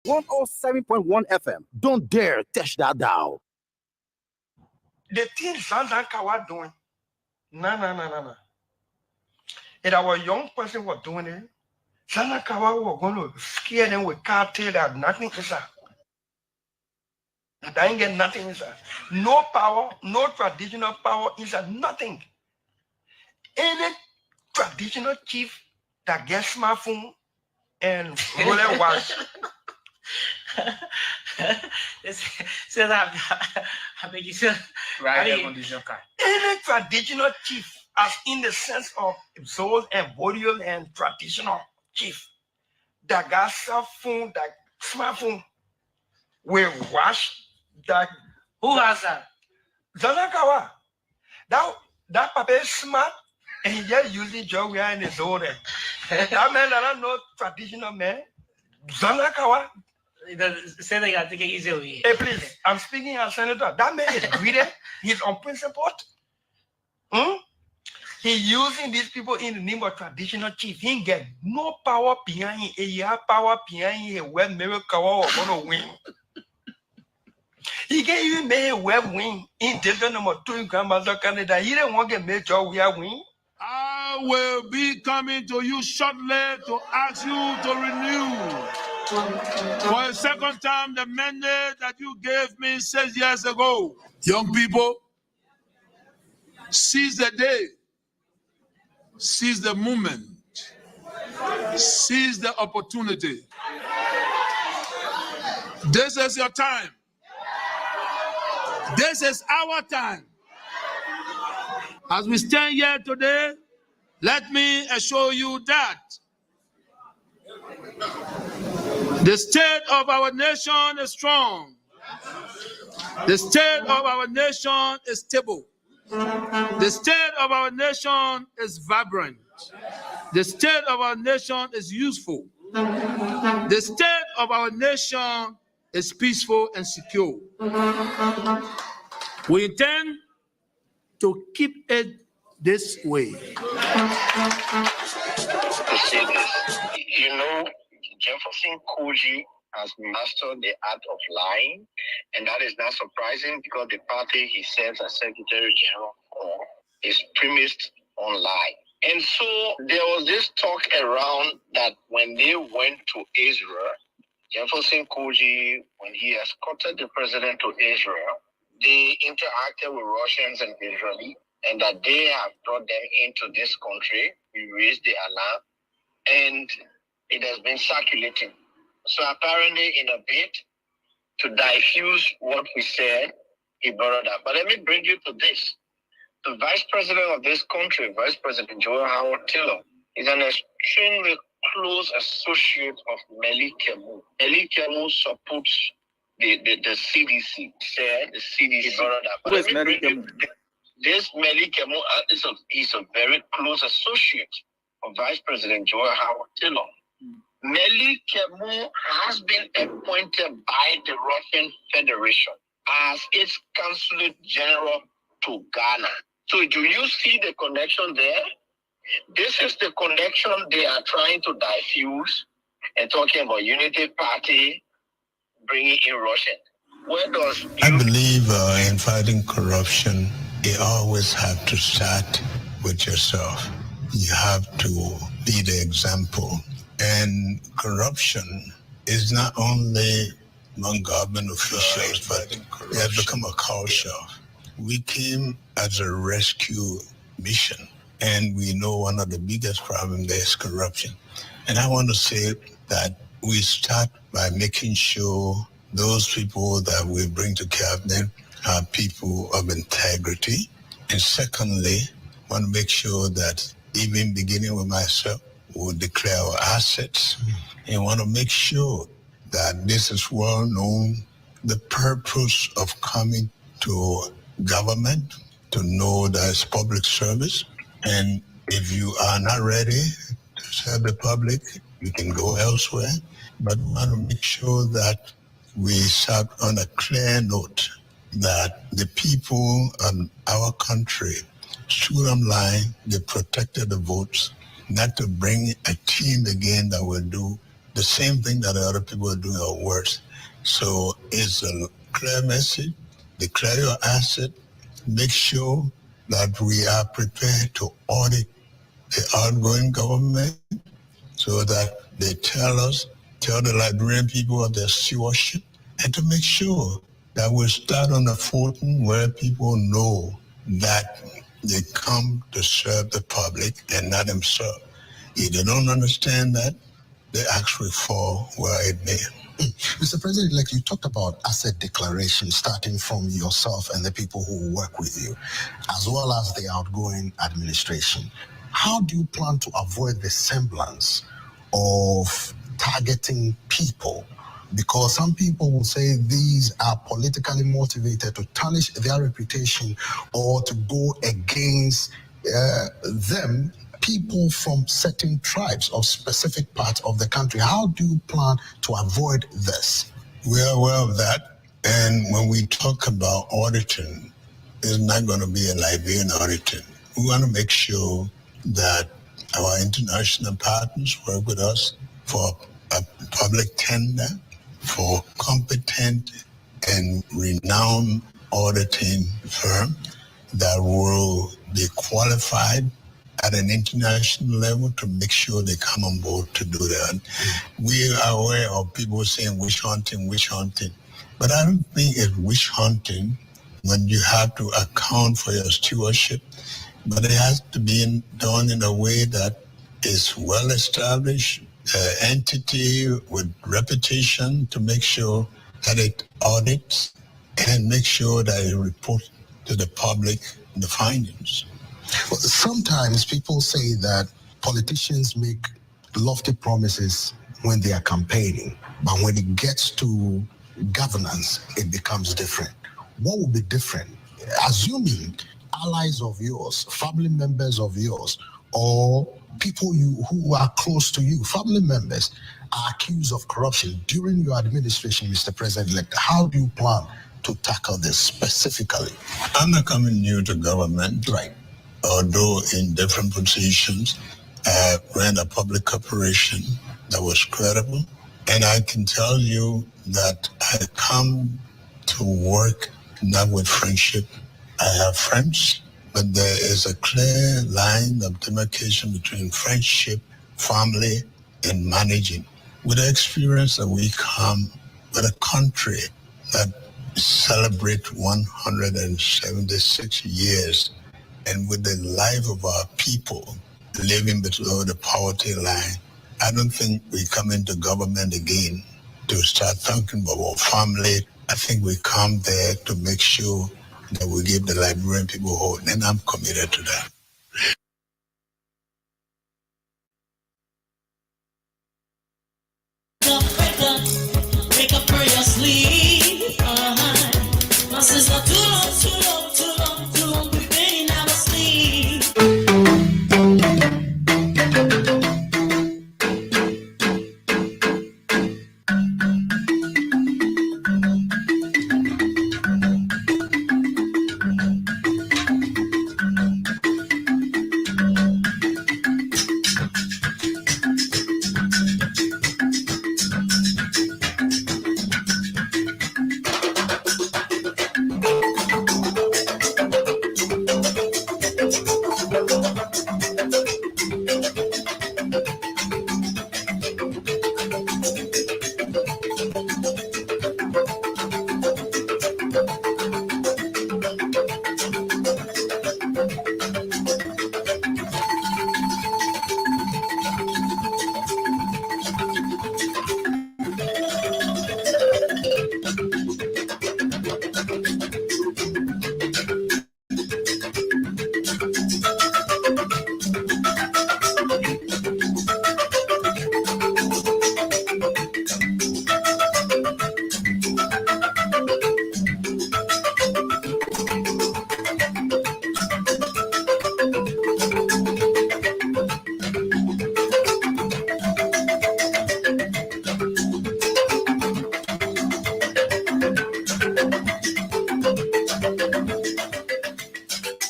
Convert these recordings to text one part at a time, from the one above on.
107.1 FM. Don't dare touch that dial. The things Zanakawa doing. No. If our young person was doing it, Zanakawa was going to scare them with cartel that nothing is that. They ain't get nothing inside. No power, no traditional power inside, nothing. Any traditional chief that gets smartphone and roller watch. Any traditional chief, as in the sense of soul and body and traditional chief, that got cell phone, that smartphone, will watch that. Who has that? Zanakawa. That papa is smart and he just using job in his own. That man that I know traditional man. Zanakawa. Say they got to get easily. Hey, please, I'm speaking as senator. That man is greedy. He's unprincipled. He using these people in the name of traditional chief. He get no power behind him. He have power behind him where Merikawa was going to win. He can't even make a web win in division number 2 in Grandmaster Canada. He didn't want to make sure we are win. I will be coming to you shortly to ask you to renew for a second time the mandate that you gave me 6 years ago. Young people, seize the day, seize the moment, seize the opportunity. This is your time. This is our time. As we stand here today, let me assure you that the state of our nation is strong. The state of our nation is stable. The state of our nation is vibrant. The state of our nation is useful. The state of our nation is peaceful and secure. We intend to keep it this way. To say this, you know, Jefferson Koji has mastered the art of lying, and that is not surprising because the party he serves as Secretary General for is premised on lie. And so there was this talk around that when they went to Israel, Jefferson Koji, when he escorted the president to Israel, they interacted with Russians and Israelis, and that they have brought them into this country. We raised the alarm, and it has been circulating. So apparently, in a bid to diffuse what we said, he brought it up. But let me bring you to this. The vice president of this country, Vice President Joel Howard Taylor, is an extremely close associate of Meli Kemu. Meli Kemu supports the CDC. Said the CDC brought it up. But let me bring you this Meli Kemu is a very close associate of Vice President Joel Howard Taylor. Meli Kemu has been appointed by the Russian Federation as its consulate general to Ghana. So do you see the connection there? This is the connection they are trying to diffuse and talking about Unity Party bringing in Russian. I believe in fighting corruption, you always have to start with yourself. You have to be the example. And corruption is not only among government officials, but it has become a culture. We came as a rescue mission, and we know one of the biggest problems there is corruption. And I want to say that we start by making sure those people that we bring to cabinet are people of integrity. And secondly, I want to make sure that even beginning with myself, we'll declare our assets and want to make sure that this is well known, the purpose of coming to government, to know that it's public service. And if you are not ready to serve the public, you can go elsewhere. But we want to make sure that we start on a clear note that the people of our country stood on line, they protected the votes, not to bring a team again that will do the same thing that the other people are doing or worse. So it's a clear message. Declare your asset. Make sure that we are prepared to audit the outgoing government so that they tell the Liberian people of their stewardship, and to make sure that we start on a footing where people know that they come to serve the public and not themselves. If they don't understand that, they actually fall where it may. Mr. President, like you talked about asset declaration starting from yourself and the people who work with you, as well as the outgoing administration. How do you plan to avoid the semblance of targeting people? Because some people will say these are politically motivated to tarnish their reputation or to go against them, people from certain tribes or specific parts of the country. How do you plan to avoid this? We are aware of that. And when we talk about auditing, it's not going to be a Liberian auditing. We want to make sure that our international partners work with us for a public tender, for competent and renowned auditing firm that will be qualified at an international level to make sure they come on board to do that. We are aware of people saying witch hunting, but I don't think it's witch hunting when you have to account for your stewardship, but it has to be done in a way that is well established, entity with reputation, to make sure that it audits and make sure that it reports to the public the findings. Well, sometimes people say that politicians make lofty promises when they are campaigning, but when it gets to governance, it becomes different. What will be different? Assuming allies of yours, family members of yours, or people who are close to you, family members, are accused of corruption during your administration, Mr. President-elect, how do you plan to tackle this specifically? I'm not coming new to government. Right. Although in different positions, I ran a public corporation that was credible. And I can tell you that I come to work not with friendship. I have friends, but there is a clear line of demarcation between friendship, family, and managing. With the experience that we come with a country that celebrates 176 years, and with the life of our people living below the poverty line, I don't think we come into government again to start thinking about our family. I think we come there to make sure that we give the Liberian people hope, and I'm committed to that. Wake up for your sleep. My sister, too long, we've been in our sleep.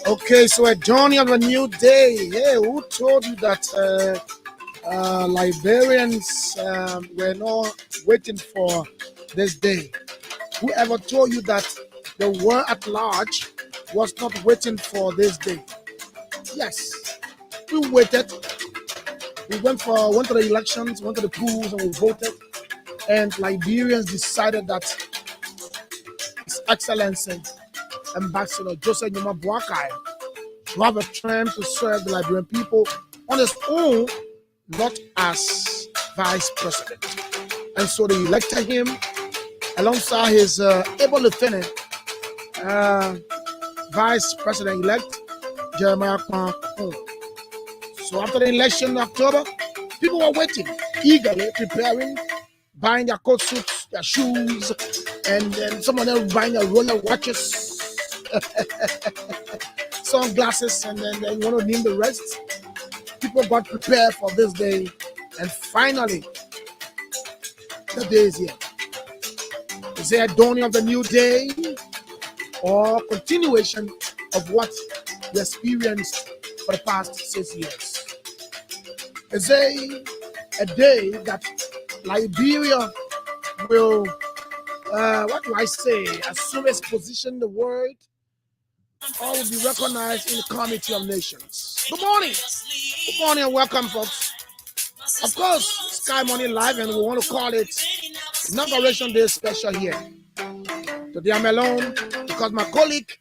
Okay, so a journey of a new day. Hey, who told you that Liberians were not waiting for this day. Whoever told you that the world at large was not waiting for this day? Yes, we waited. We went to the elections, went to the polls, and we voted. And Liberians decided that His Excellency Ambassador Joseph Nyuma Boakai to have a term to serve the Liberian people on his own, not as vice president. And so they elected him alongside his able lieutenant, vice president-elect Jeremiah Kwan. So after the election in October, people were waiting, eagerly preparing, buying their coat suits, their shoes, and then some of them buying their roller watches, sunglasses, and then they want to name the rest. People got prepared for this day, and finally, the day is here. Is there a dawning of the new day or continuation of what we experienced for the past 6 years? Is there a day that Liberia will, what do I say, assume its position in the world, or will be recognized in the Committee of Nations? Good morning. Good morning and welcome, folks. Of course, Sky Money Live, and we want to call it Nauguration Day Special here. Today I'm alone because my colleague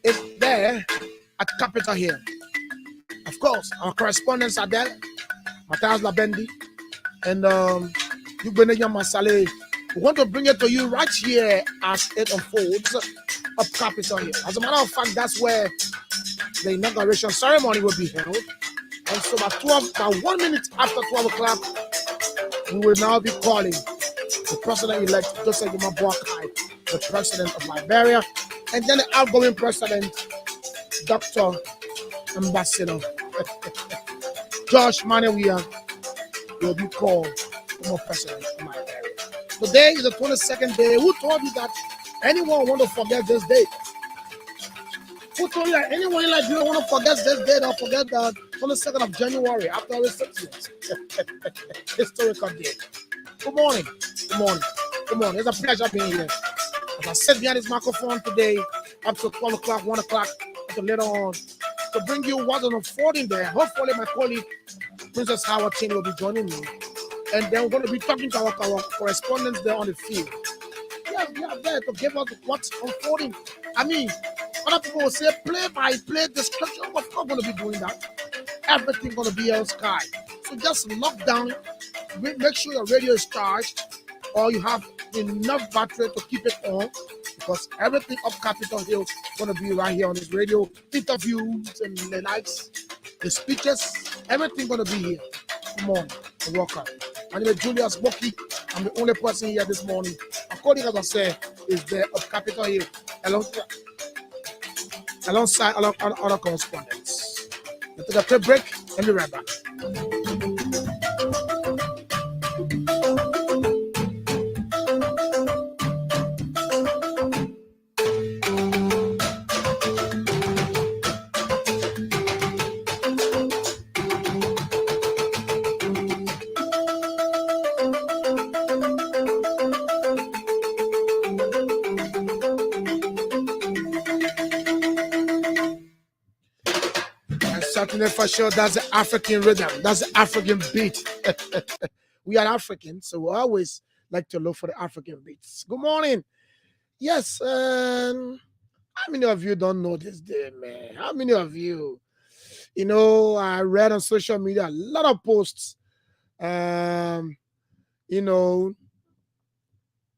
is there at Capital here. Of course, our correspondents are there, Matthias Labendi and Yubenenya Masale. We want to bring it to you right here as it unfolds up Capital here. As a matter of fact, that's where the inauguration ceremony will be held. And so about 1 minute after 12 o'clock, we will now be calling the president-elect Joseph Nyuma Boakai, the president of Liberia, and then the outgoing president, Dr. Ambassador Josh Manewia, will be called former president of Liberia. Today is the 22nd day. Who told you that anyone want to forget this day? Who told you that anyone in Liberia want to forget this day or forget the 22nd of January after all 6 years? Historical day. Good morning. Good morning. Good morning. It's a pleasure being here. As I sit behind this microphone today, up to 12 o'clock, 1 o'clock, until later on, to bring you what's unfolding there. Hopefully, my colleague, Princess Howard Cheney, will be joining me. And then we're going to be talking to our correspondents there on the field. Yeah, we are there to give us what's unfolding. I mean, other people will say play-by-play description. We're not going to be doing that. Everything's going to be on Sky. So just lock down, make sure your radio is charged, or you have enough battery to keep it on, because everything up Capitol Hill is going to be right here on this radio. Interviews and the likes, the speeches, everything going to be here. Come on, and welcome. My name is Julius Boki. I'm the only person here this morning. According as I said, is there up Capitol Hill alongside other correspondents. We'll take a quick break and be right back. For sure, that's the African rhythm, that's the African beat. We are Africans, so we always like to look for the African beats. Good morning. Yes, how many of you don't know this day, man? How many of you? You know, I read on social media a lot of posts, you know,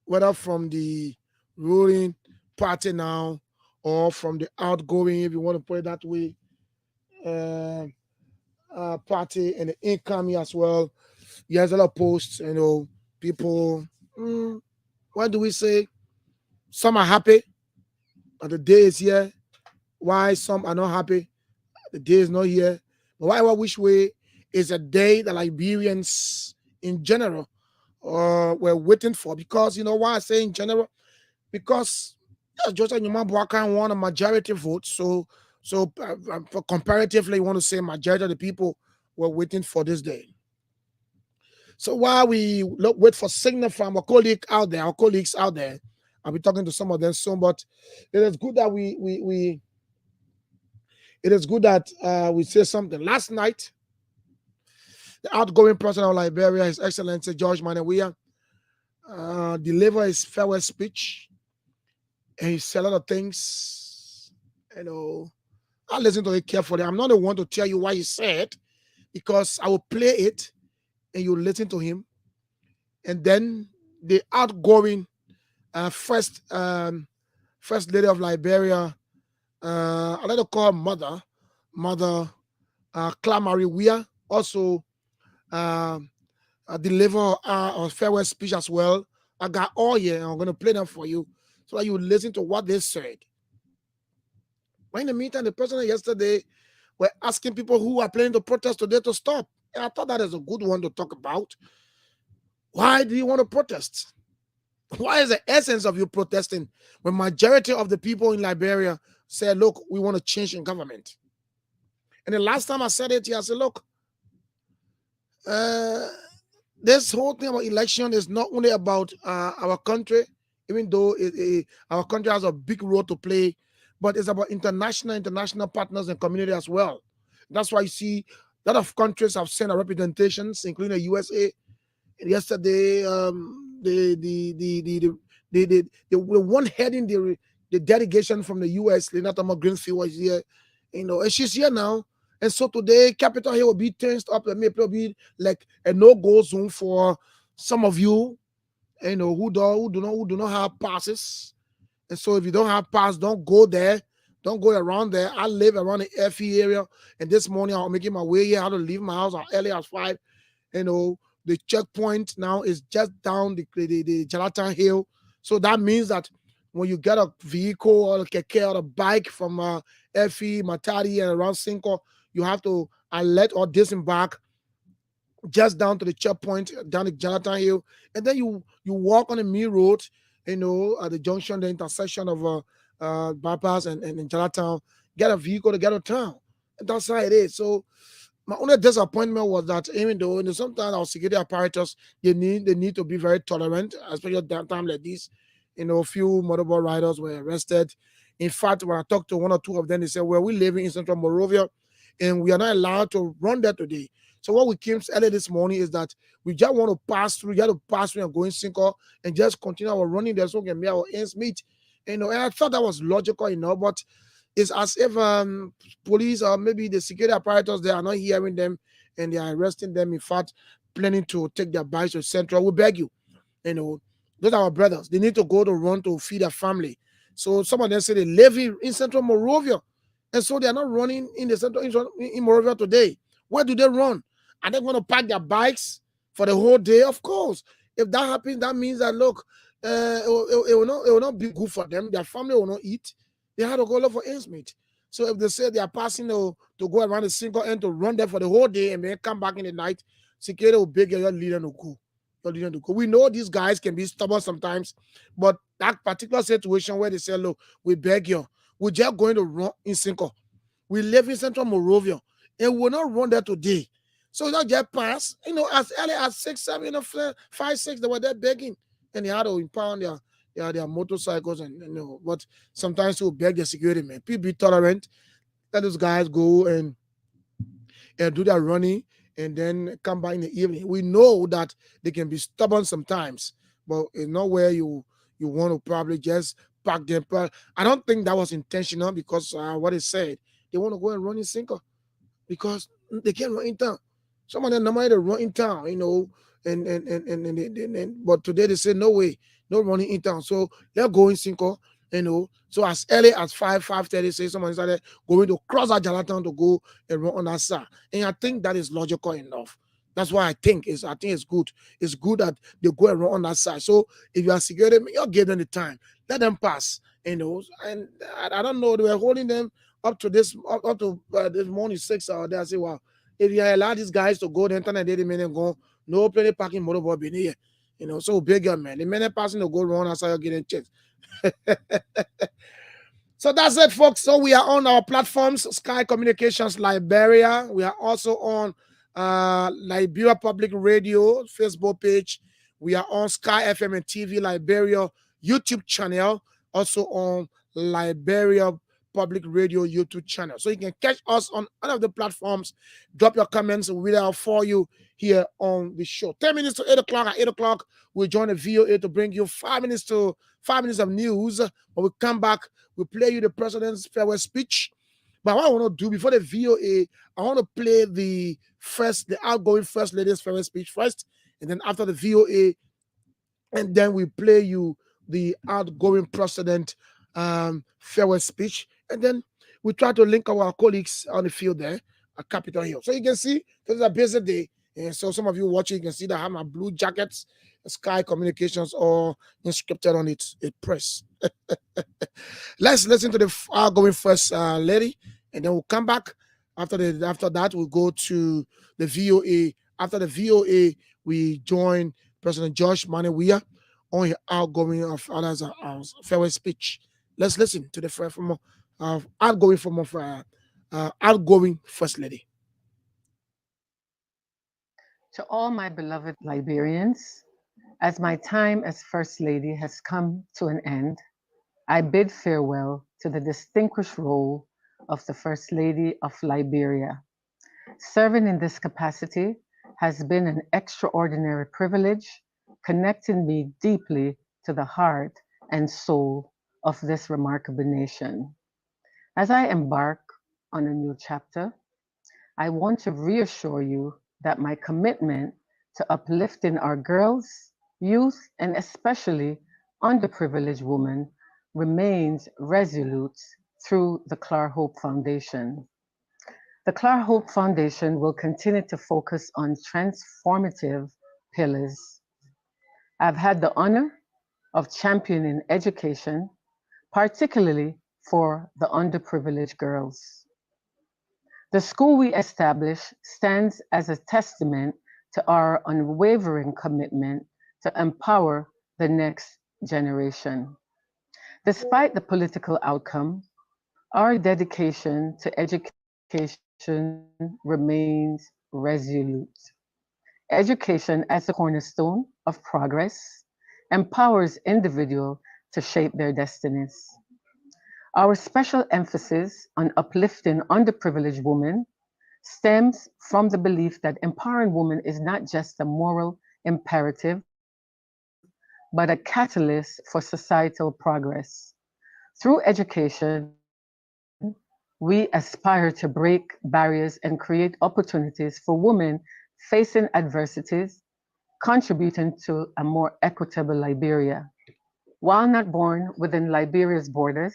whether from the ruling party now or from the outgoing, if you want to put it that way, party and the incoming as well. There's a lot of posts, you know, people, what do we say? Some are happy that the day is here. Why some are not happy? The day is not here. But whatever which way is a day that Liberians in general were waiting for. Because, you know why I say in general? Because Joseph Nyuma Boakai won a majority vote. So comparatively, you want to say majority of the people were waiting for this day. So while we wait for signal from our colleagues out there, I'll be talking to some of them soon. But it is good that we say something. Last night, the outgoing president of Liberia, His Excellency George Manawia, delivered his farewell speech, and he said a lot of things. I listened to it carefully. I'm not the one to tell you what he said, because I will play it and you listen to him. And then the outgoing first lady of Liberia, I like to call her Mother Clamarie Weah, also deliver a farewell speech as well. I got all here, and I'm going to play them for you so that you listen to what they said. But in the meantime, the president yesterday were asking people who are planning to protest today to stop. And I thought that is a good one to talk about. Why do you want to protest? Why is the essence of you protesting when majority of the people in Liberia said, look, we want to change in government? And the last time I said it here, I said, look, this whole thing about election is not only about our country, even though our country has a big role to play, but it's about international partners and community as well. That's why you see a lot of countries have sent representations, including the USA. And yesterday, the one heading the delegation from the US, Lenatama Greenfield, was here, and she's here now. And so today, Capitol Hill will be tensed up, and maybe it'll be like a no-go zone for some of you, who do not have passes. And so if you don't have pass, don't go there. Don't go around there. I live around the FE area, and this morning I'm making my way here. I had to leave my house early as 5. The checkpoint now is just down the Jonathan Hill. So that means that when you get a vehicle or a keke or a bike from FE, Matadi, and around Cinco, you have to alert or disembark just down to the checkpoint down the Jonathan Hill, and then you walk on the main road, at the junction, the intersection of bypass and Jonathan, get a vehicle to get to town. And that's how it is. So my only disappointment was that even though sometimes our security apparatus, they need to be very tolerant, especially at that time like this. A few motorbike riders were arrested. In fact, when I talked to one or two of them, they said, well, we're living in Central Monrovia, and we are not allowed to run there today. So what we came early this morning is that we just want to pass through. You have to pass through and go in Cinco and just continue our running there so we can make our ends meet. And I thought that was logical, but it's as if police or maybe the security apparatus, they are not hearing them and they are arresting them. In fact, planning to take their bikes to Central. We beg you, those are our brothers. They need to go to run to feed their family. So some of them say they live in Central Monrovia, and so they are not running in the Central in Monrovia today. Where do they run? Are they going to pack their bikes for the whole day? Of course. If that happens, that means that look, it will not be good for them. Their family will not eat. They have to go look for ends meet. So if they say they are passing to go around the single end to run there for the whole day and then come back in the night, security will beg your leader to go. We know these guys can be stubborn sometimes, but that particular situation where they say, look, we beg you, we're just going to run in Cinco. We live in Central Monrovia, and we're not run there today. So that just pass, as early as 6, 7, 5, 6, they were there begging, and they had to impound their motorcycles, and but sometimes we'll beg the security man. People be tolerant, let those guys go and do their running, and then come back in the evening. We know that they can be stubborn sometimes, but it's not where you want to probably just pack them. I don't think that was intentional, because what they said, they want to go and run in Cinco because they can't run in town. Some of them normally they run in town, but today they say no way, no running in town. So they're going Cinco, So as early as 5:30, say someone started going to cross that Jonathan to go and run on that side. And I think that is logical enough. That's why I think it's good. It's good that they go and run on that side. So if you are security, you give them the time. Let them pass. And I don't know, they were holding them up to this morning 6 hours. I say, wow, if you allow these guys to go, the internet they may go, no plenty parking motorbike be here. So bigger man. The minute passing to go run outside, you're getting checked. So that's it, folks. So we are on our platforms, Sky Communications Liberia. We are also on Liberia Public Radio Facebook page. We are on Sky FM and TV Liberia YouTube channel, also on Liberia Public Radio YouTube channel. So you can catch us on all of the platforms. Drop your comments, and we'll for you here on the show. 10 minutes to 8 o'clock. At 8 o'clock, we'll join the VOA to bring you 5 minutes of news. When we come back, we'll play you the president's farewell speech. But what I want to do before the VOA, I want to play the outgoing first lady's farewell speech first, and then after the VOA, and then we play you the outgoing president farewell speech, and then we try to link our colleagues on the field there at Capitol Hill. So you can see this is a busy day, and so some of you watching, you can see that I have my blue jackets, Sky Communications, all inscripted on it press. Let's listen to the outgoing first lady, and then we'll come back. After that, we'll go to the VOA. After the VOA, we join President Josh Manewia on his outgoing of others farewell speech. Let's listen to the outgoing first lady. To all my beloved Liberians, as my time as First Lady has come to an end, I bid farewell to the distinguished role of the First Lady of Liberia. Serving in this capacity has been an extraordinary privilege, connecting me deeply to the heart and soul of this remarkable nation. As I embark on a new chapter, I want to reassure you that my commitment to uplifting our girls, youth, and especially underprivileged women remains resolute through the Clar Hope Foundation. The Clar Hope Foundation will continue to focus on transformative pillars. I've had the honor of championing education, particularly for the underprivileged girls. The school we established stands as a testament to our unwavering commitment to empower the next generation. Despite the political outcome, our dedication to education remains resolute. Education as the cornerstone of progress empowers individuals to shape their destinies. Our special emphasis on uplifting underprivileged women stems from the belief that empowering women is not just a moral imperative, but a catalyst for societal progress. Through education, we aspire to break barriers and create opportunities for women facing adversities, contributing to a more equitable Liberia. While not born within Liberia's borders,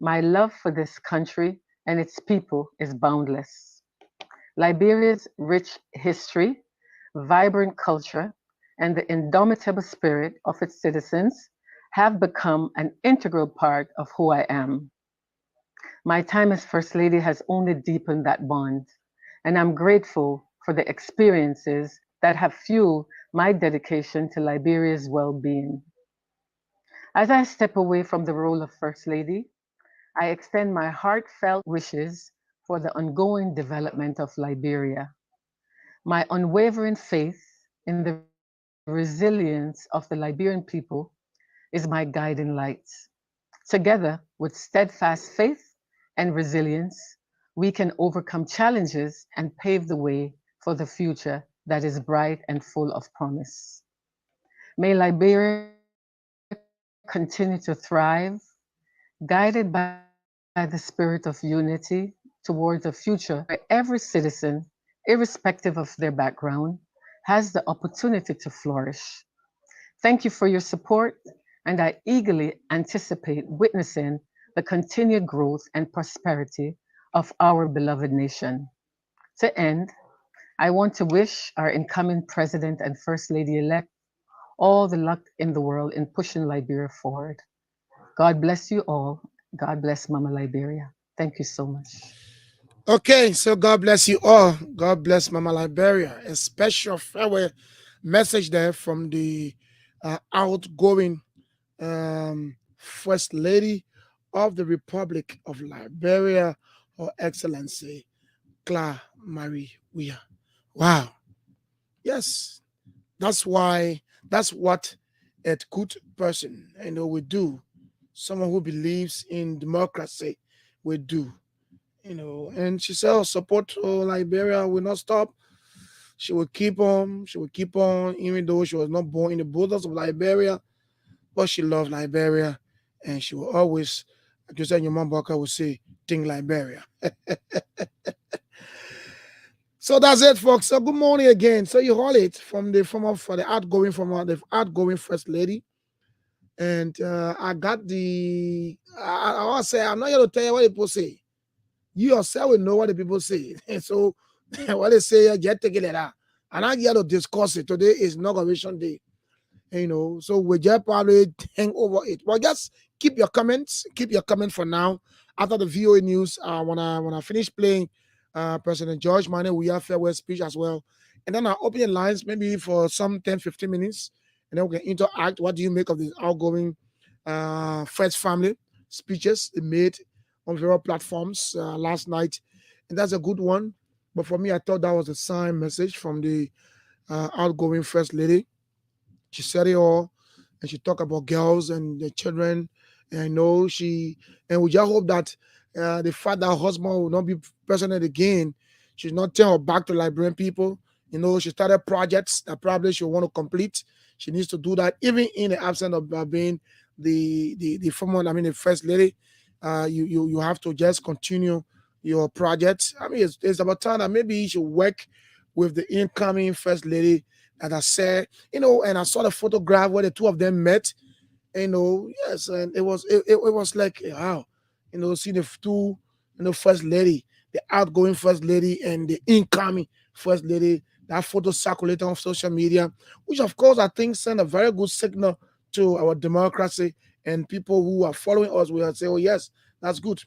my love for this country and its people is boundless. Liberia's rich history, vibrant culture, and the indomitable spirit of its citizens have become an integral part of who I am. My time as First Lady has only deepened that bond, and I'm grateful for the experiences that have fueled my dedication to Liberia's well-being. As I step away from the role of First Lady, I extend my heartfelt wishes for the ongoing development of Liberia. My unwavering faith in the resilience of the Liberian people is my guiding light. Together with steadfast faith and resilience, we can overcome challenges and pave the way for the future that is bright and full of promise. May Liberia continue to thrive, guided by the spirit of unity towards a future where every citizen, irrespective of their background, has the opportunity to flourish. Thank you for your support, and I eagerly anticipate witnessing the continued growth and prosperity of our beloved nation. To end, I want to wish our incoming President and First Lady-elect all the luck in the world in pushing Liberia forward. God bless you all. God bless Mama Liberia. Thank you so much. Okay, so God bless you all. God bless Mama Liberia. A special farewell message there from the outgoing First Lady of the Republic of Liberia, Her Excellency Clar Marie Weah. Wow. Yes. That's what a good person, would do. Someone who believes in democracy would do. And she said, "Oh, support Liberia will not stop. She will keep on. She will keep on, even though she was not born in the borders of Liberia, but she loved Liberia, and she will always, like you said, your mom Baka will say, think Liberia." So that's it, folks. So good morning again. So you heard it from the outgoing first lady, and I got I want to say I'm not here to tell you what people say. You yourself will know what the people say. And so what they say, get take it out. And I'm here to discuss it. Today is Nauguration Day. So we just probably hang over it. But just keep your comments for now. After the VOA news, when I finish playing President George Mane, we have farewell speech as well. And then I'll open the lines maybe for some 10-15 minutes. And then we can interact. What do you make of the outgoing first family speeches they made on various platforms last night? And that's a good one. But for me, I thought that was a sign message from the outgoing first lady. She said it all, and she talked about girls and the children. And I know and we just hope that the fact that her husband will not be president again, she's not turn her back to Liberian people. She started projects that probably she want to complete. She needs to do that, even in the absence of being the former, the first lady. You have to just continue your projects. It's about time that maybe you should work with the incoming first lady. As I said, and I saw the photograph where the two of them met. Yes, and it was like, wow, see the two, first lady, the outgoing first lady and the incoming first lady. That photo circulated on social media, which of course I think send a very good signal to our democracy, and people who are following us will say, "Oh yes, that's good."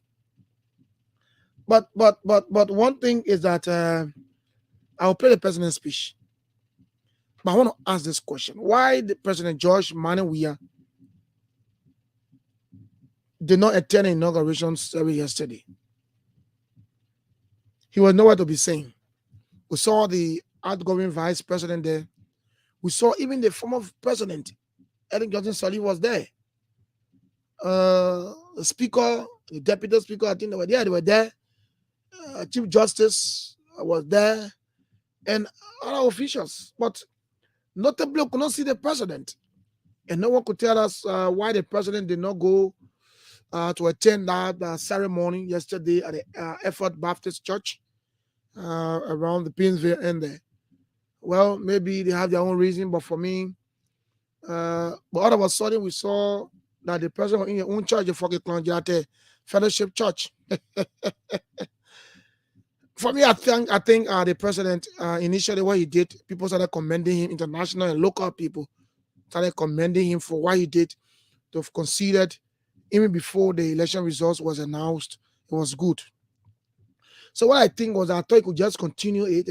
But one thing is that I'll play the president's speech. But I want to ask this question: why the President George Mane did not attend the inauguration service yesterday? He was nowhere to be seen. We saw the outgoing vice president there. We saw even the former president, Ellen Johnson Sirleaf, was there. The speaker, the deputy speaker, I think they were there. They were there. Chief Justice was there, and other officials. But notably, we could not see the president. And no one could tell us why the president did not go to attend that ceremony yesterday at the Effort Baptist Church around the Painesville end there. Well, maybe they have their own reason, but for me, but all of a sudden we saw that the president in your own church, the Fellowship Church. For me, I think the president initially what he did, people started commending him, international and local people started commending him for what he did to have considered even before the election results was announced. It was good. So what I think was I thought he could just continue it,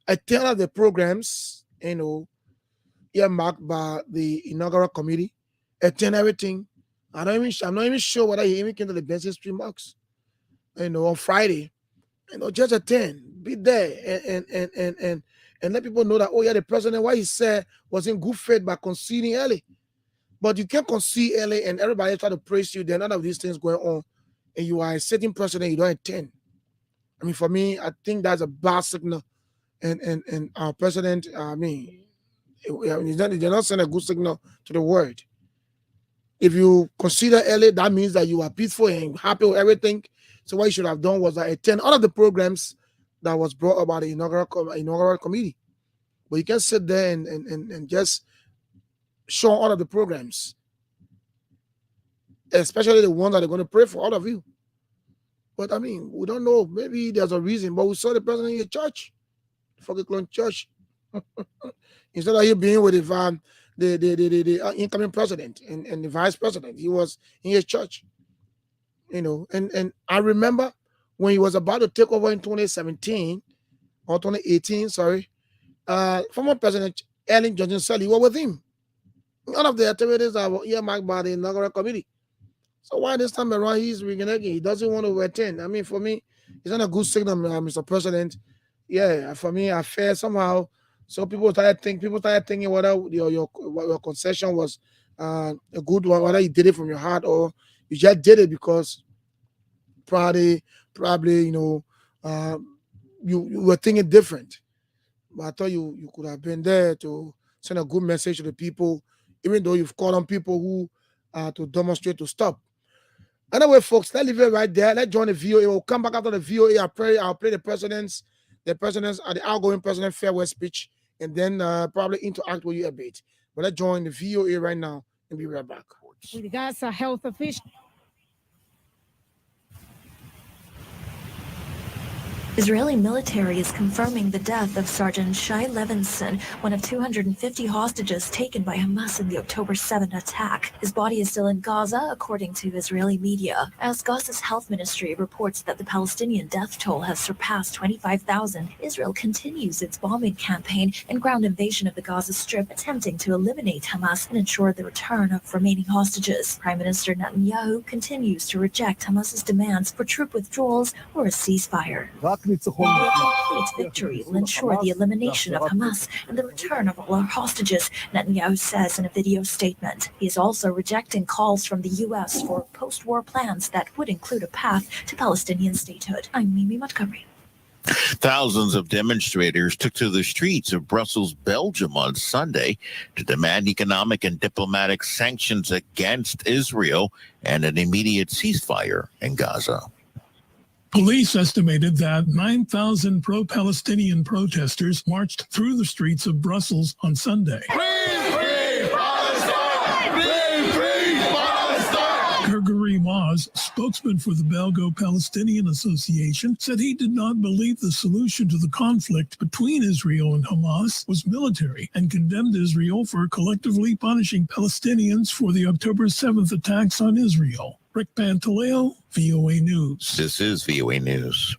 attend the programs, earmarked by the inaugural committee, attend everything. I'm not even sure whether he even came to the Benson Street Marks, on Friday. Just attend, be there, and let people know that, oh yeah, the president, what he said was in good faith by conceding early. But you can't concede early and everybody try to praise you. There are none of these things going on, and you are a sitting president, you don't attend. For me, I think that's a bad signal, and our president, they're not sending a good signal to the world. If you consider early, that means that you are peaceful and happy with everything. So what you should have done was attend all of the programs that was brought about the inaugural committee. But you can sit there and just show all of the programs, especially the ones that are going to pray for all of you. But we don't know. Maybe there's a reason. But we saw the president in the church, Clone Church, instead of him being with the incoming president and the vice president, he was in his church. And I remember when he was about to take over in 2017 or 2018, former President Ellen Johnson Sirleaf was with him. None of the activities are earmarked by the inaugural committee. So why this time around he's reneging? He doesn't want to attend. For me, it's not a good signal, Mr. President. Yeah, for me, affair somehow. So people started thinking whether your concession was a good one, whether you did it from your heart or you just did it because probably uh, you were thinking different. But I thought you could have been there to send a good message to the people, even though you've called on people who to demonstrate to stop. Anyway, folks, let's leave it right there. Let's join the VOA. We'll come back after the VOA. I'll play the the outgoing president farewell speech, and then probably interact with you a bit. But let's join the VOA right now and be right back. With Gaza health officials. Israeli military is confirming the death of Sergeant Shai Levinson, one of 250 hostages taken by Hamas in the October 7 attack. His body is still in Gaza, according to Israeli media. As Gaza's health ministry reports that the Palestinian death toll has surpassed 25,000, Israel continues its bombing campaign and ground invasion of the Gaza Strip, attempting to eliminate Hamas and ensure the return of remaining hostages. Prime Minister Netanyahu continues to reject Hamas's demands for troop withdrawals or a ceasefire. A complete victory will ensure the elimination of Hamas and the return of all our hostages, Netanyahu says in a video statement. He is also rejecting calls from the U.S. for post-war plans that would include a path to Palestinian statehood. I'm Mimi Montgomery. Thousands of demonstrators took to the streets of Brussels, Belgium on Sunday to demand economic and diplomatic sanctions against Israel and an immediate ceasefire in Gaza. Police estimated that 9,000 pro-Palestinian protesters marched through the streets of Brussels on Sunday. Gregory Maz, spokesman for the Belgo-Palestinian Association, said he did not believe the solution to the conflict between Israel and Hamas was military and condemned Israel for collectively punishing Palestinians for the October 7th attacks on Israel. Rick Pantaleo, VOA News. This is VOA News.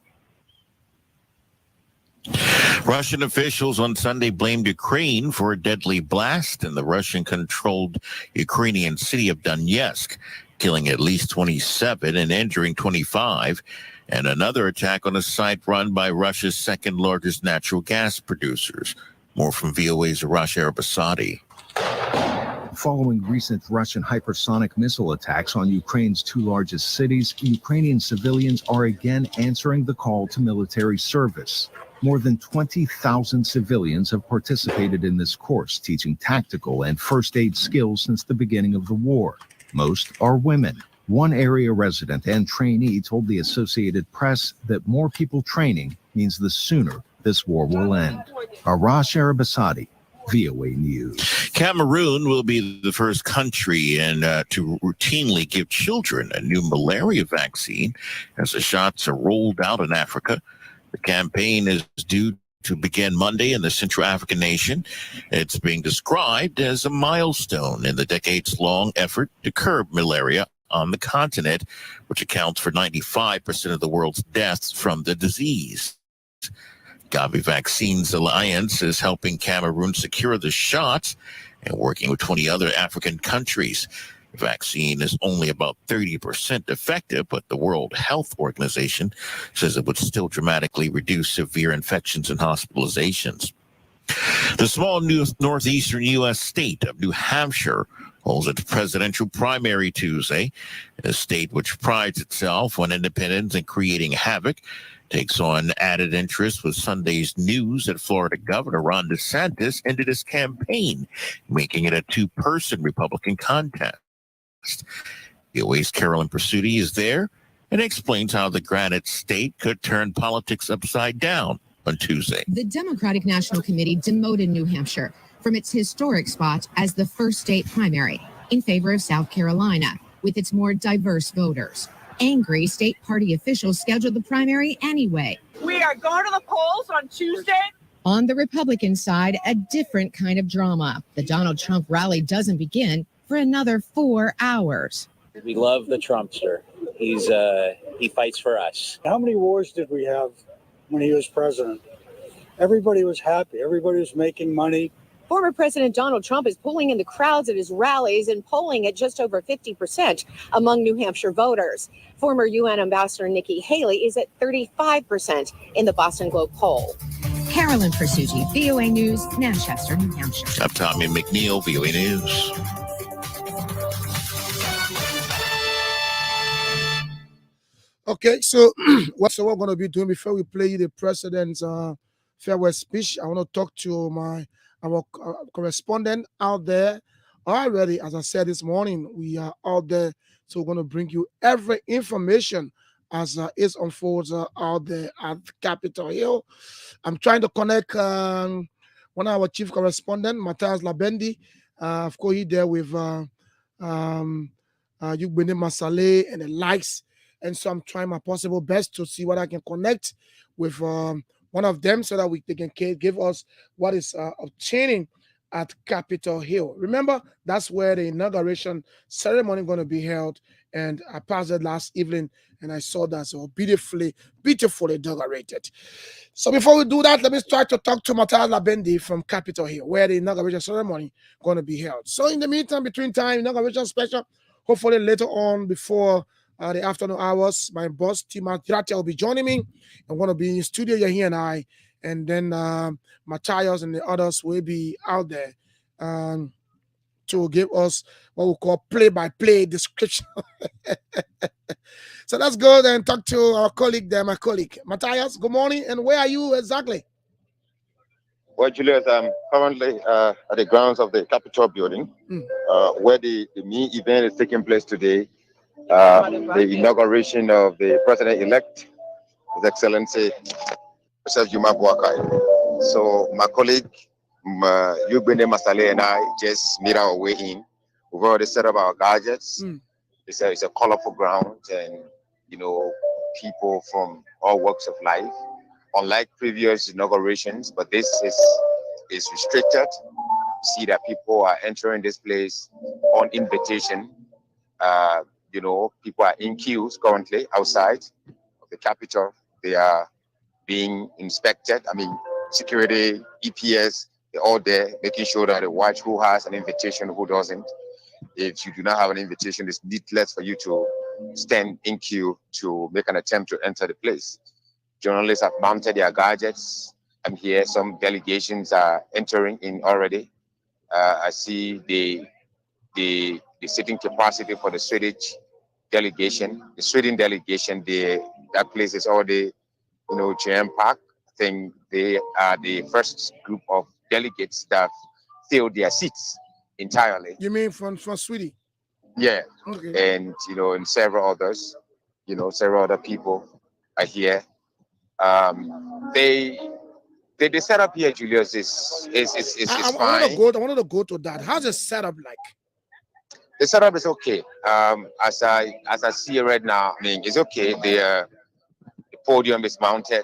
Russian officials on Sunday blamed Ukraine for a deadly blast in the Russian-controlled Ukrainian city of Donetsk, killing at least 27 and injuring 25, and another attack on a site run by Russia's second-largest natural gas producers. More from VOA's Arash Arabasadi. Following recent Russian hypersonic missile attacks on Ukraine's two largest cities, Ukrainian civilians are again answering the call to military service. More than 20,000 civilians have participated in this course, teaching tactical and first aid skills since the beginning of the war. Most are women. One area resident and trainee told the Associated Press that more people training means the sooner this war will end. Arash Arabasadi, VOA News. Cameroon will be the first country to routinely give children a new malaria vaccine as the shots are rolled out in Africa. The campaign is due to begin Monday in the Central African nation. It's being described as a milestone in the decades-long effort to curb malaria on the continent, which accounts for 95% of the world's deaths from the disease. Gavi Vaccines Alliance is helping Cameroon secure the shots and working with 20 other African countries. The vaccine is only about 30% effective, but the World Health Organization says it would still dramatically reduce severe infections and hospitalizations. The small northeastern U.S. state of New Hampshire holds its presidential primary Tuesday. A state which prides itself on independence and creating havoc takes on added interest with Sunday's news that Florida Governor Ron DeSantis ended his campaign, making it a two-person Republican contest. VOA's Carolyn Pursuti is there and explains how the Granite State could turn politics upside down on Tuesday. The Democratic National Committee demoted New Hampshire from its historic spot as the first state primary in favor of South Carolina, with its more diverse voters. Angry state party officials scheduled the primary anyway. We are going to the polls on Tuesday. On the Republican side, a different kind of drama. The Donald Trump rally doesn't begin for another 4 hours. We love the Trumpster. He fights for us. How many wars did we have when he was president? Everybody was happy. Everybody was making money. Former President Donald Trump is pulling in the crowds at his rallies and polling at just over 50% among New Hampshire voters. Former UN Ambassador Nikki Haley is at 35% in the Boston Globe poll. Carolyn Persucci, VOA News, Manchester, New Hampshire. I'm Tommy McNeil, VOA News. Okay, so what we're going to be doing before we play you the president's farewell speech, I want to talk to our correspondent out there. Already, as I said this morning, we are out there, so we're going to bring you every information as it unfolds out there at Capitol Hill. I'm trying to connect one of our chief correspondent, Matthias Labendi. Of course, he's there with Yugbene Masale and the likes. And so I'm trying my possible best to see what I can connect with one of them so that they can give us what is obtaining at Capitol Hill. Remember, that's where the inauguration ceremony is going to be held. And I passed it last evening and I saw that so beautifully inaugurated. So before we do that, let me try to talk to Matthias Labendi from Capitol Hill, where the inauguration ceremony is going to be held. So in the meantime, between time, inauguration special, hopefully later on before the afternoon hours, my boss, Tima Tirate, will be joining me. I'm going to be in studio here and I, and then Matthias and the others will be out there to give us what we call play-by-play description. So let's go and talk to our colleague there, my colleague. Matthias, good morning, and where are you exactly? Well, Julius, I'm currently at the grounds of the Capitol building, where the main event is taking place today. The inauguration of the president-elect, His Excellency Joseph Juma Boakai. So my colleague Yugbene Masale and I just made our way in. We've already set up our gadgets. It's a colorful ground, and people from all walks of life. Unlike previous inaugurations, but this is restricted. See that people are entering this place on invitation. People are in queues currently outside of the Capitol. They are being inspected. I mean, security, EPS, they're all there, making sure that they watch who has an invitation, who doesn't. If you do not have an invitation, it's needless for you to stand in queue to make an attempt to enter the place. Journalists have mounted their gadgets. I'm here. Some delegations are entering in already. I see the sitting capacity for the Swedish delegation. The Sweden delegation, that place is already, jam-packed. I think they are the first group of delegates that filled their seats entirely. You mean from Sweden? Yeah. Okay. And and several others, several other people are here. The setup here, Julius, is fine. I wanted to go to that. How's the setup like? The setup is okay. As I see it right now, I mean, it's okay. The podium is mounted.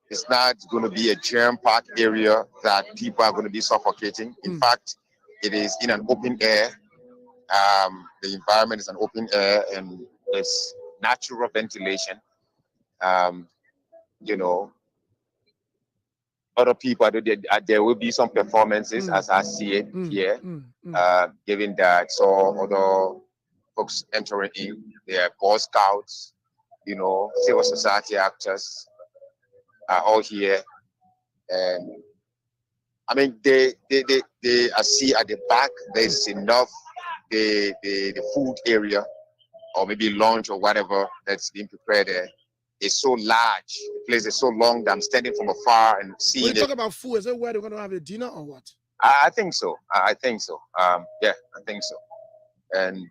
It's not going to be a jam-packed area that people are going to be suffocating. In fact, it is in an open air. The environment is an open air and it's natural ventilation. Other people, there will be some performances as I see it here, given that saw other folks entering in. There are Boy Scouts, civil society actors are all here. And I mean, I see at the back, there's enough, the food area or maybe lunch or whatever that's being prepared there. Is so large, the place is so long that I'm standing from afar and seeing it. When you talk about food, is it where they're going to have a dinner or what? I think so. I think so. Yeah, I think so. And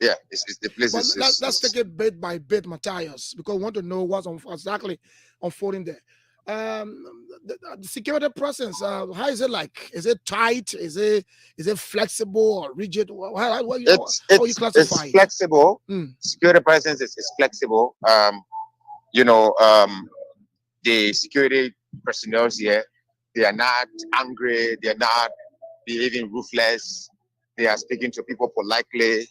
yeah, it's the place. Let's take it bit by bit, Matthias, because we want to know what's exactly unfolding there. The security presence, how is it like? Is it tight? Is it flexible or rigid? How you classify it's flexible. Security presence is flexible. The security personnel here, they are not angry, they are not behaving ruthless, they are speaking to people politely.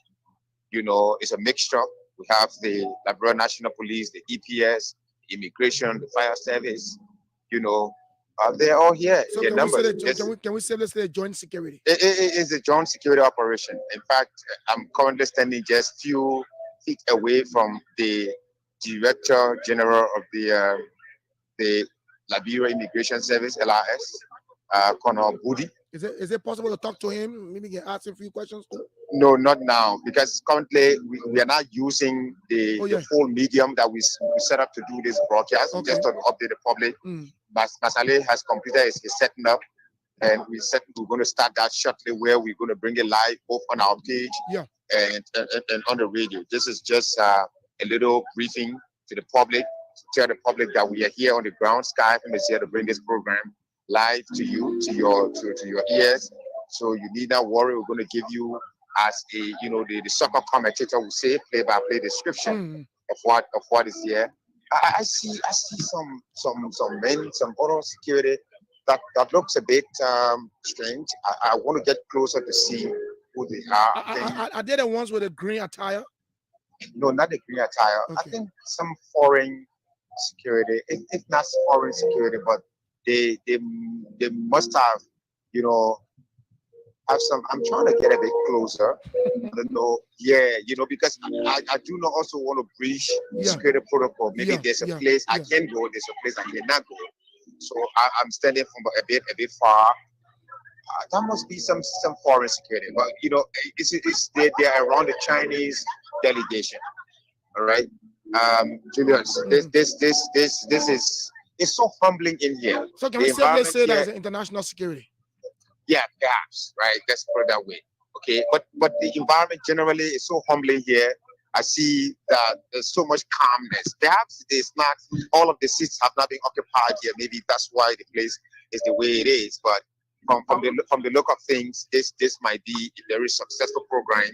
It's a mixture. We have the Liberia National Police, the EPS, immigration, the fire service, they're all here. So can we say let's say joint security? It is a joint security operation. In fact, I'm currently standing just few feet away from the Director General of the Liberia Immigration Service, LRS, Colonel Budi. Is it possible to talk to him? Maybe you can ask him a few questions too. No, not now, because currently we are not using the full medium that we set up to do this broadcast, just to update the public. Masale has completed his setting up, and we're going to start that shortly, where we're going to bring it live both on our page and on the radio. This is just a little briefing to the public, to tell the public that we are here on the ground. Sky FM is here to bring this program live to you, to your ears. So you need not worry. We're going to give you, as a the soccer commentator will say, play-by-play description of what is here. I see some men, some other security that looks a bit strange. I want to get closer to see who they are. Are they the ones with the green attire? No, not the green attire. I think some foreign security, if not foreign security, but they must have, have some. I'm trying to get a bit closer. I don't know. Yeah, because I do not also want to breach security protocol. Maybe there's a place I can go, there's a place I cannot go. So I'm standing from a bit far. That must be some foreign security, but they're around the Chinese delegation. All right, Julius, this is, it's so humbling in here. So can we safely say that it's international security? Yeah, perhaps, right? Let's put it that way. Okay, but the environment generally is so humbling here. I see that there's so much calmness. Perhaps it's not, all of the seats have not been occupied here. Maybe that's why the place is the way it is. But from the look of things, this might be a very successful program,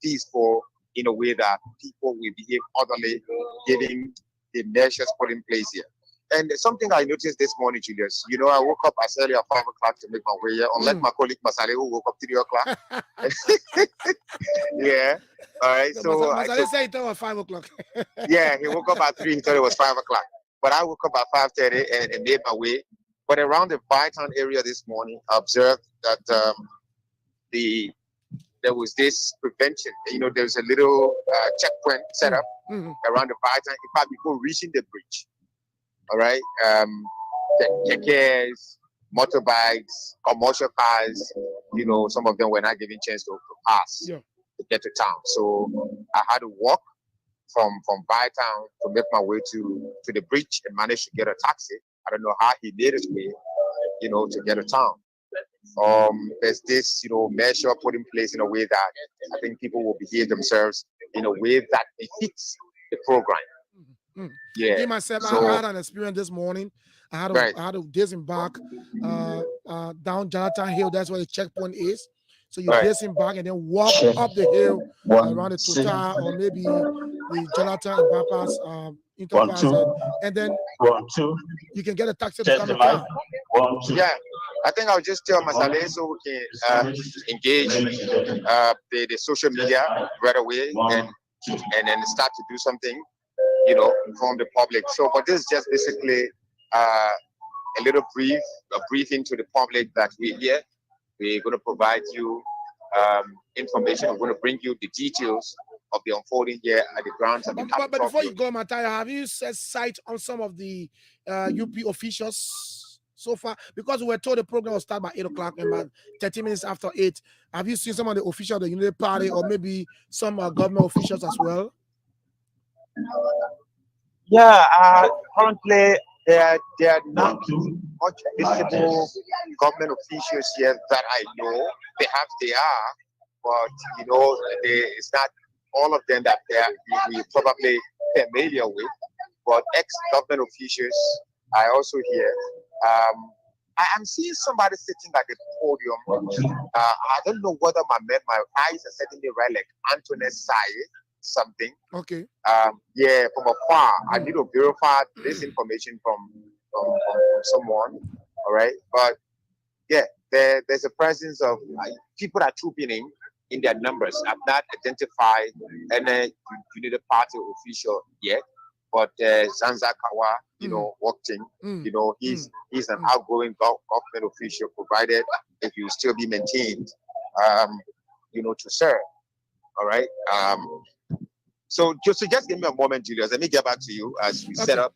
peaceful, in a way that people will behave orderly, given the measures put in place here. And something I noticed this morning, Julius, I woke up as early as 5 o'clock to make my way here, unlike my colleague Masale, who woke up 3 o'clock. Yeah. All right. So Masale said it was 5 o'clock. Yeah, he woke up at 3, he thought it was 5 o'clock. But I woke up at 5:30 and made my way. But around the Bytown area this morning, I observed that there was this prevention. There's a little checkpoint set up around the Bytown. In fact, before reaching the bridge. All right, the kekes, motorbikes, commercial cars, some of them were not given chance to pass to get to town. So I had to walk from Bytown to make my way to the bridge and manage to get a taxi. I don't know how he made his way, to get to town. There's this, measure put in place in a way that I think people will behave themselves in a way that it fits the program. Yeah. Me myself, I had an experience this morning. I had to disembark down Jonathan Hill. That's where the checkpoint is. So you disembark and then walk up the hill around the Total or maybe the Jonathan and bypass Interpass, and then you can get a taxi to come to town. Yeah, I think I'll just tell Masale so we can engage the social media right away and then start to do something. Inform the public. So, but this is just basically a little briefing to the public that we're here. We're going to provide you information. We're going to bring you the details of the unfolding here at the grounds of the Capitol. But before you go, Mataya, have you set sight on some of the UP officials so far? Because we were told the program will start by 8 o'clock and about 30 minutes after 8. Have you seen some of the officials of the Unity Party or maybe some government officials as well? Yeah, currently there are not much visible government officials here that I know. Perhaps they are, but it's not all of them that we're probably familiar with. But ex-government officials are also here. I'm seeing somebody sitting at the podium. I don't know whether my eyes are certainly right, like Antoinette Saye. Something. Okay. Yeah, from afar. I need to verify this information from someone. All right. But yeah, there's a presence of people that are trooping in their numbers. I've not identified any Unity Party official yet, but Zanza Kawa, walked in. He's an outgoing government official, provided if you still be maintained, to serve. All right. So just give me a moment, Julius. Let me get back to you as we set up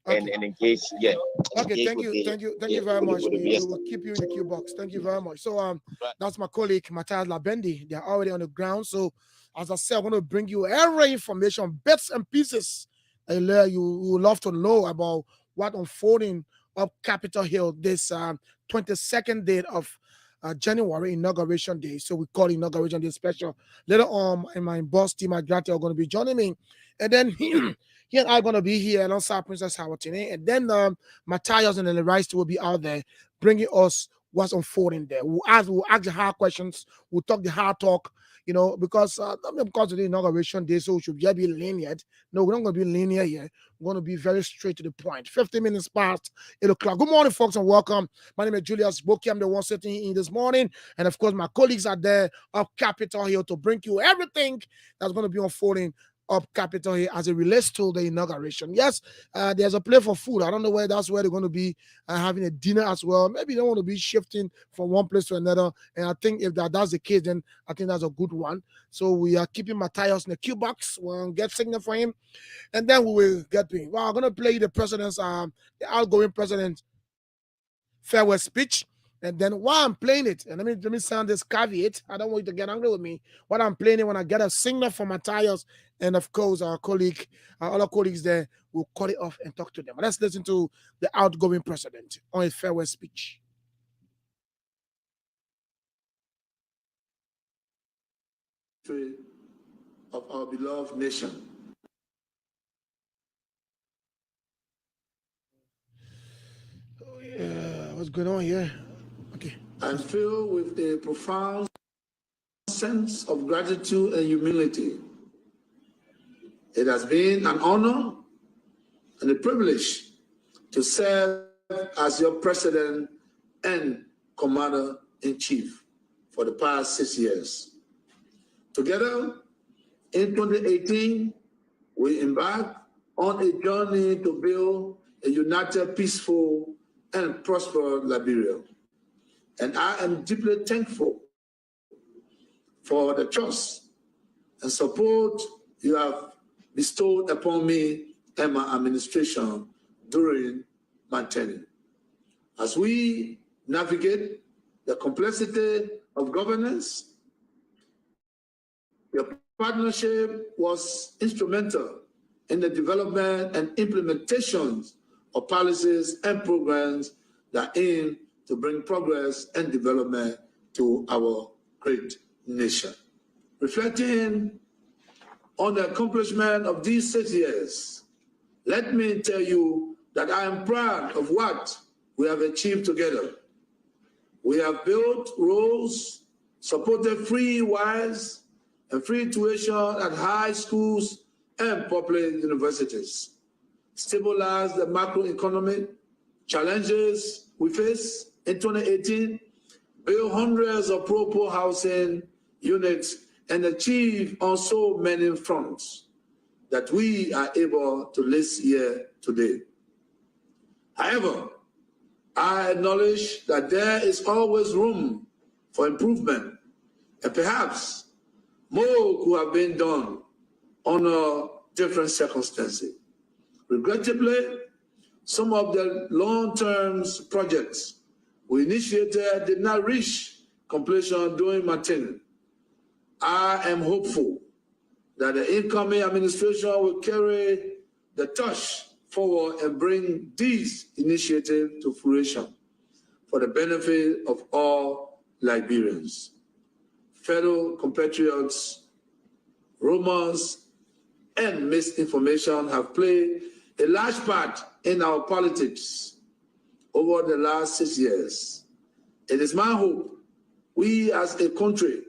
and engage. Yeah. Okay, engage thank with you, the, thank you, thank yeah, you very with the- much. with the We BS. will keep you in the queue box. Thank you very much. So that's my colleague Matthias Labendi. They're already on the ground. So as I said, I'm going to bring you every information, bits and pieces that you would love to know about what unfolding up Capitol Hill this 22nd day of January, Inauguration Day. So we call Inauguration Day Special. Later on, and my boss, Team Agrati, are going to be joining me. And then he and I are going to be here alongside Princess Howard today. And then Matthias and the Rice will be out there bringing us what's unfolding there. We'll ask the hard questions. We'll talk the hard talk, because because of the Inauguration Day, so we should just be lenient. No, we're not going to be linear here. We're going to be very straight to the point. 15 minutes past 8 o'clock. Good morning, folks, and welcome. My name is Julius Boki. I'm the one sitting in this morning. And of course, my colleagues are there up Capitol Hill to bring you everything that's going to be unfolding up Capitol Hill as it relates to the inauguration. Yes, there's a place for food. I don't know where they're going to be having a dinner as well. Maybe they want to be shifting from one place to another. And I think if that's the case, then I think that's a good one. So we are keeping Matthias in the queue box. We'll get signal for him. And then we will get to him. Well, I'm going to play the president's, the outgoing president's farewell speech. And then while I'm playing it, and let me sound this caveat. I don't want you to get angry with me. While I'm playing it, when I get a signal from Matthias, and of course our colleague, our other colleagues there, will cut it off and talk to them. Let's listen to the outgoing president on his farewell speech. Of our beloved nation. What's going on here? Okay. I'm filled with a profound sense of gratitude and humility. It has been an honor and a privilege to serve as your president and commander-in-chief for the past 6 years. Together, in 2018, we embarked on a journey to build a united, peaceful, and prosperous Liberia. And I am deeply thankful for the trust and support you have bestowed upon me and my administration during my tenure. As we navigate the complexity of governance, your partnership was instrumental in the development and implementation of policies and programs that aim to bring progress and development to our great nation. Reflecting on the accomplishment of these 6 years, let me tell you that I am proud of what we have achieved together. We have built roads, supported free wires, and free tuition at high schools and public universities, stabilized the macroeconomic challenges we face in 2018, built hundreds of pro-poor housing units, and achieved on so many fronts that we are able to list here today. However, I acknowledge that there is always room for improvement, and perhaps more could have been done under different circumstances. Regrettably, some of the long-term projects we initiated did not reach completion during my tenure. I am hopeful that the incoming administration will carry the torch forward and bring these initiatives to fruition for the benefit of all Liberians. Fellow compatriots, rumors, and misinformation have played a large part in our politics over the last 6 years. It is my hope we as a country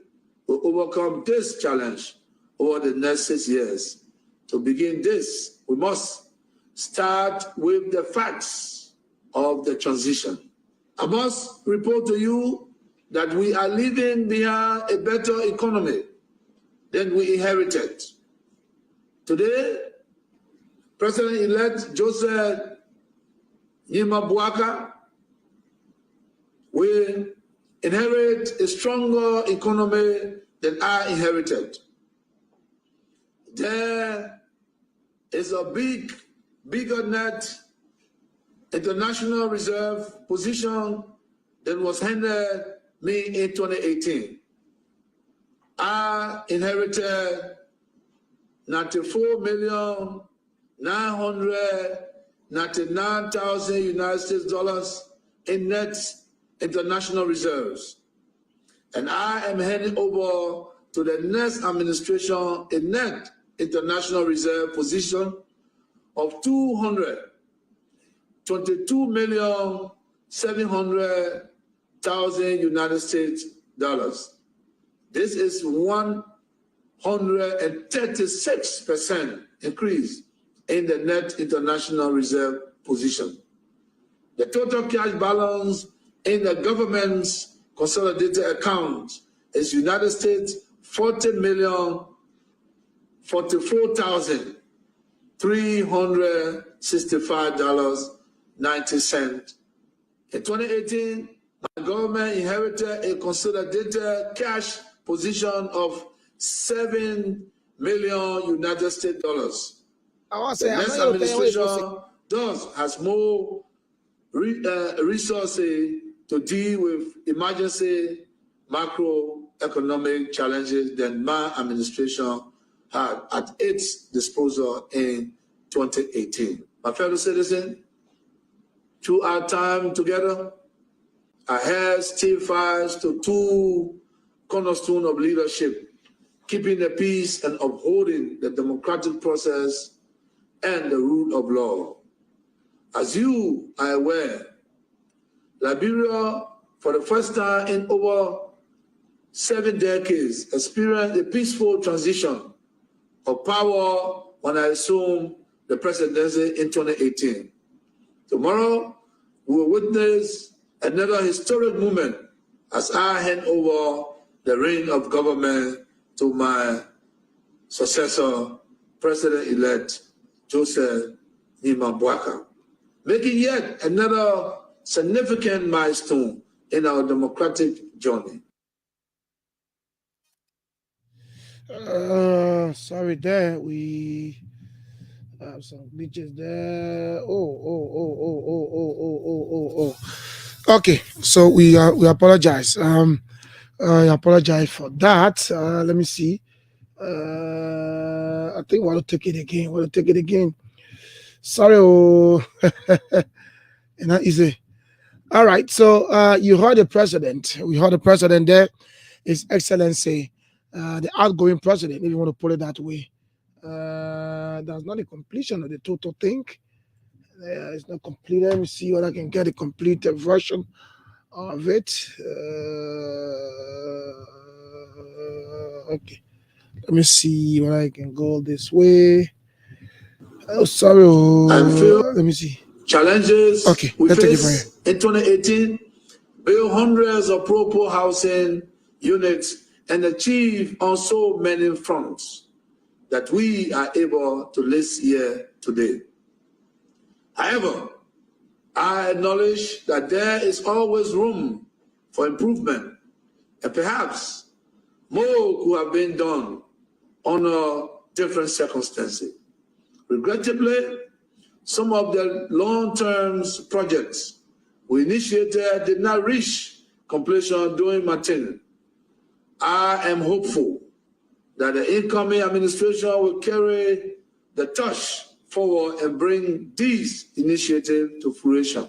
will overcome this challenge over the next 6 years. To begin this, we must start with the facts of the transition. I must report to you that we are leaving behind a better economy than we inherited. Today, President-elect Joseph Nyima Buaka will inherit a stronger economy than I inherited. There is a bigger net international reserve position that was handed me in 2018. I inherited 94,999,000 United States dollars in net international reserves. And I am handing over to the next administration a net international reserve position of 222,700,000 United States dollars. This is 136% increase in the net international reserve position. The total cash balance in the government's consolidated account is United States $40,044,365.90. In 2018, my government inherited a consolidated cash position of $7 million United States dollars. The next administration has more resources to deal with emergency macroeconomic challenges than my administration had at its disposal in 2018. My fellow citizens, through our time together, I have still fires to two cornerstones of leadership: keeping the peace and upholding the democratic process and the rule of law. As you are aware, Liberia, for the first time in over 7 decades, experienced a peaceful transition of power when I assumed the presidency in 2018. Tomorrow, we will witness another historic moment as I hand over the reign of government to my successor, President-elect Joseph Nimabwaka, making yet another significant milestone in our democratic journey. Sorry there, we have some glitches there. Okay, so we apologize. I apologize for that. Let me see. I think we'll take it again. Sorry. Not easy. All right. So you heard the president. We heard the president there. His Excellency, the outgoing president, if you want to put it that way. That's not a completion of the total thing. It's not complete. Let me see what I can get a complete version of it. Okay. Let me see what I can go this way. Oh, sorry. Let me see. Challenges we let's take it face in 2018, build hundreds of pro housing units and achieve on so many fronts that we are able to list here today. However, I acknowledge that there is always room for improvement, and perhaps more could have been done under different circumstances. Regrettably, some of the long-term projects we initiated did not reach completion during my tenure. I am hopeful that the incoming administration will carry the torch forward and bring these initiatives to fruition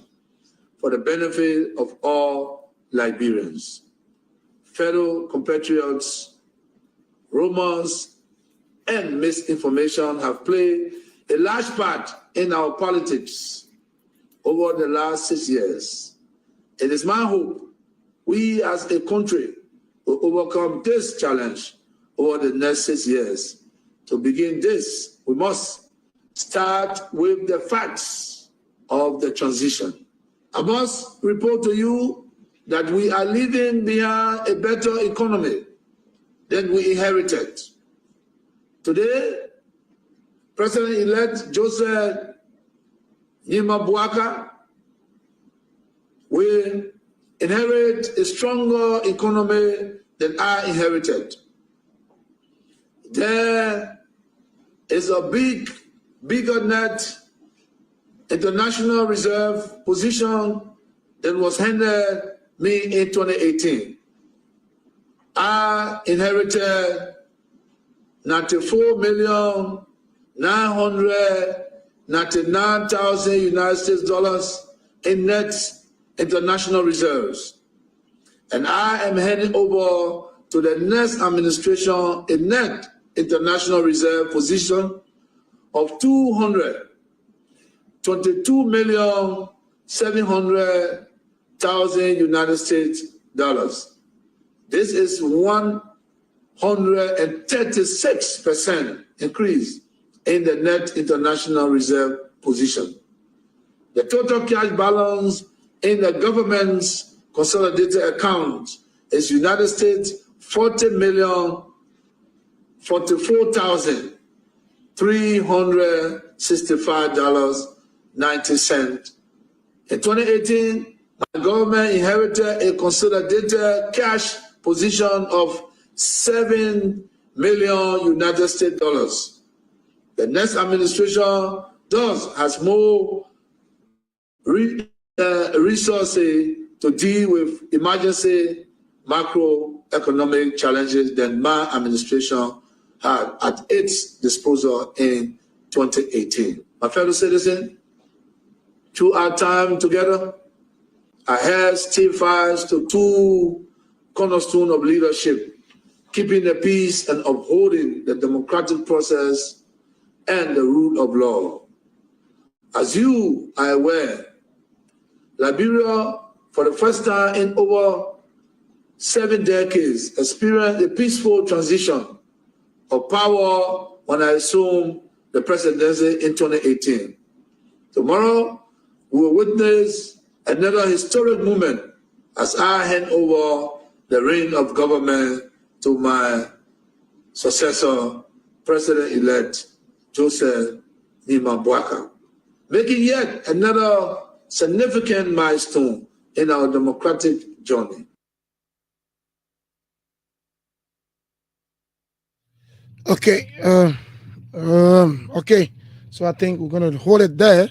for the benefit of all Liberians. Fellow compatriots, rumors, and misinformation have played a large part in our politics over the last 6 years. It is my hope we as a country will overcome this challenge over the next 6 years. To begin this, we must start with the facts of the transition. I must report to you that we are leaving behind a better economy than we inherited. Today, President-elect Joseph Nimabwaka will inherit a stronger economy than I inherited. There is a bigger net international reserve position that was handed me in 2018. I inherited 94,999,000 United States dollars in net international reserves. And I am handing over to the next administration a net international reserve position of 222,700,000 United States dollars. This is 136% increase in the net international reserve position. The total cash balance in the government's consolidated account is United States $40,044,365.90. In 2018, my government inherited a consolidated cash position of $7 million United States dollars. The next administration thus has more resources to deal with emergency macroeconomic challenges than my administration had at its disposal in 2018. My fellow citizens, through our time together, I held still fast to two cornerstones of leadership: keeping the peace and upholding the democratic process and the rule of law. As you are aware, Liberia, for the first time in over 7 decades, experienced a peaceful transition of power when I assumed the presidency in 2018. Tomorrow, we will witness another historic moment as I hand over the reign of government to my successor, President-elect Joseph Nimambwaka, making yet another significant milestone in our democratic journey. Okay. Okay. So I think we're gonna hold it there.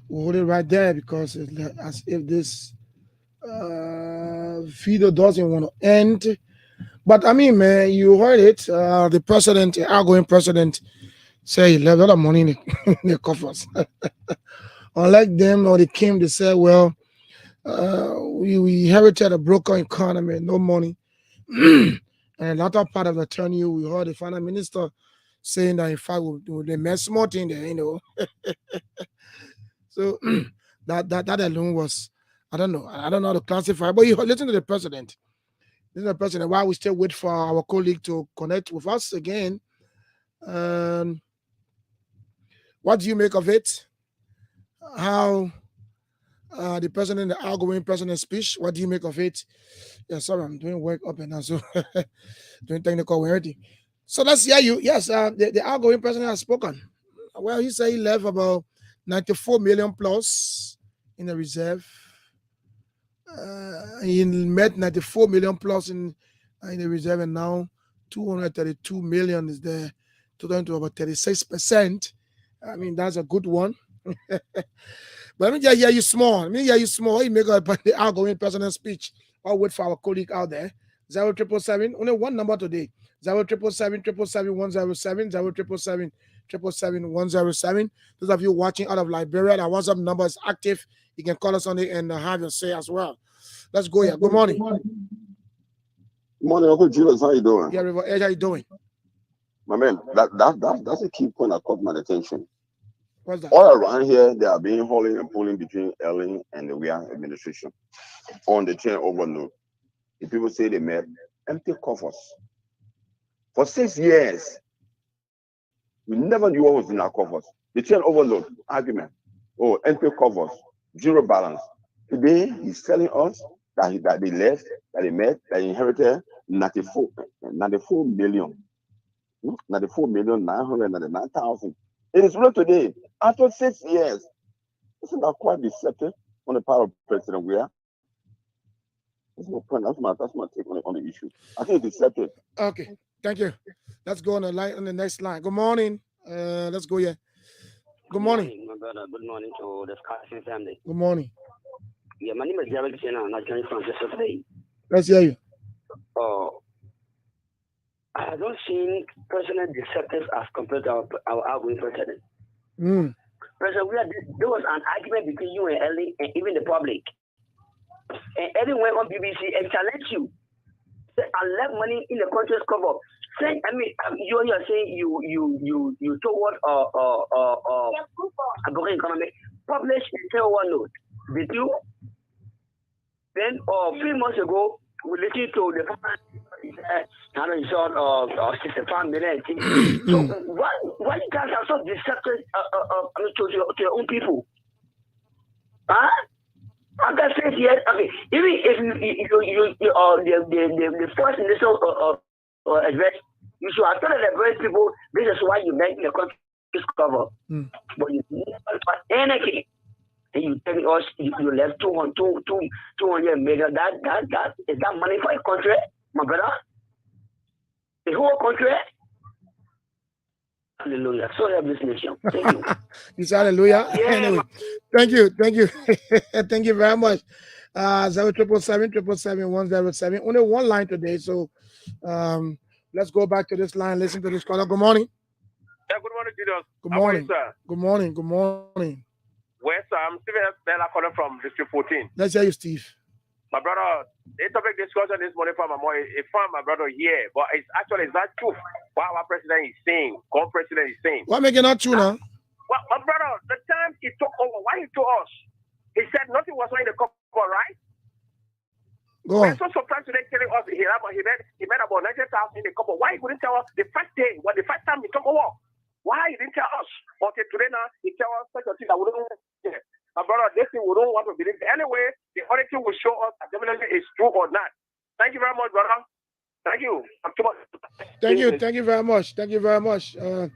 We'll hold it right there because it's as if this video doesn't want to end. But I mean, man, you heard it. The president, the outgoing president, say he left a lot of money in in the coffers. Unlike them, or they came, they said, well, we inherited a broken economy, no money. And a latter part of the tenure, we heard the finance minister saying that in fact they made small thing there, you know. So that alone was, I don't know how to classify. But you listen to the president. Listen to the president. While we still wait for our colleague to connect with us again. What do you make of it? How the president, the outgoing president's speech, what do you make of it? Yeah, sorry, I'm doing work up and down, so doing technical work. So let's hear you. Yes, the outgoing president has spoken. Well, he said he left about 94 million plus in the reserve. He met 94 million plus in the reserve, and now 232 million is there, totaling to about 36%. I mean, that's a good one. But let me just hear you small. Let me hear you small. You make up the outgoing president's speech. I'll wait for our colleague out there. 0777, only one number today. 0777 107, 0777 107. Those of you watching out of Liberia, our WhatsApp number is active. You can call us on it and have your say as well. Let's go here. Good morning. Good morning, Uncle Julius. How you doing? Yeah, River Edge, how you doing? My man, that's a key point that caught my attention. What's that? All around here, they are being hauling and pulling between Ellen and the Weah administration on the train overload. The people say they met empty coffers. For 6 years, we never knew what was in our coffers. The train overload argument. Oh, empty covers, zero balance. Today, he's telling us that they left, that they met, that they inherited 94 million. 94,999,000. It is real today. After 6 years. Isn't that quite deceptive on the part of President Weah? That's my point. That's my take on the issue. I think it's deceptive. Okay, thank you. Let's go on the next line. Good morning. Let's go here. Good morning. My brother. Good morning to the Scarcing family. Good morning. Yeah, my name is Derek Sena, and I'm joining from Joseph Day. Let's hear you. I have not seen personal deceptives as compared to our outgoing president. President, there was an argument between you and Ellie and even the public. And Ellie went on BBC and challenged you. Said, I left money in the country's cover. Saying, I mean, you are saying you told what Ghanaian economy published in 1 note. Did you? Then 3 months ago, we listened to the you saw 65 million. So why you guys are so deceptive to your own people? Huh? I got says yes. Okay, even if the first initial address, you should have told the very people this is why you make the country cover. But you never anything. And you tell us you left 200 million. That is that money for a country, my brother? The whole country? Hallelujah. So help this nation. Thank you. You say hallelujah? Yeah, anyway, thank you. Thank you very much. 0777 Only one line today, so let's go back to this line. Listen to this caller. Good morning. Yeah, good morning, Julius. Good How are morning. you, sir? Good morning. Good morning. Well, sir, I'm Stephen Bella calling from District 14. Let's hear you, Steve. My brother, the topic discussion this morning from my mom, it found my brother here, but it's not true. What our president is saying, current president is saying. What make it not true now? Well, my brother, the time he took over, why he told us? He said nothing was in the cover, right? Go on. We're so surprised today telling us he made about 90,000 in the cover. Why he couldn't tell us the first day, when the first time he took over? Why he didn't tell us? But today now, he tell us such a thing that we don't yeah. My brother, this thing we don't want to believe. Anyway, the only thing will show us that definitely is true or not. Thank you very much, brother. Thank you. Thank you. Thank you very much. Thank you very much. Yep.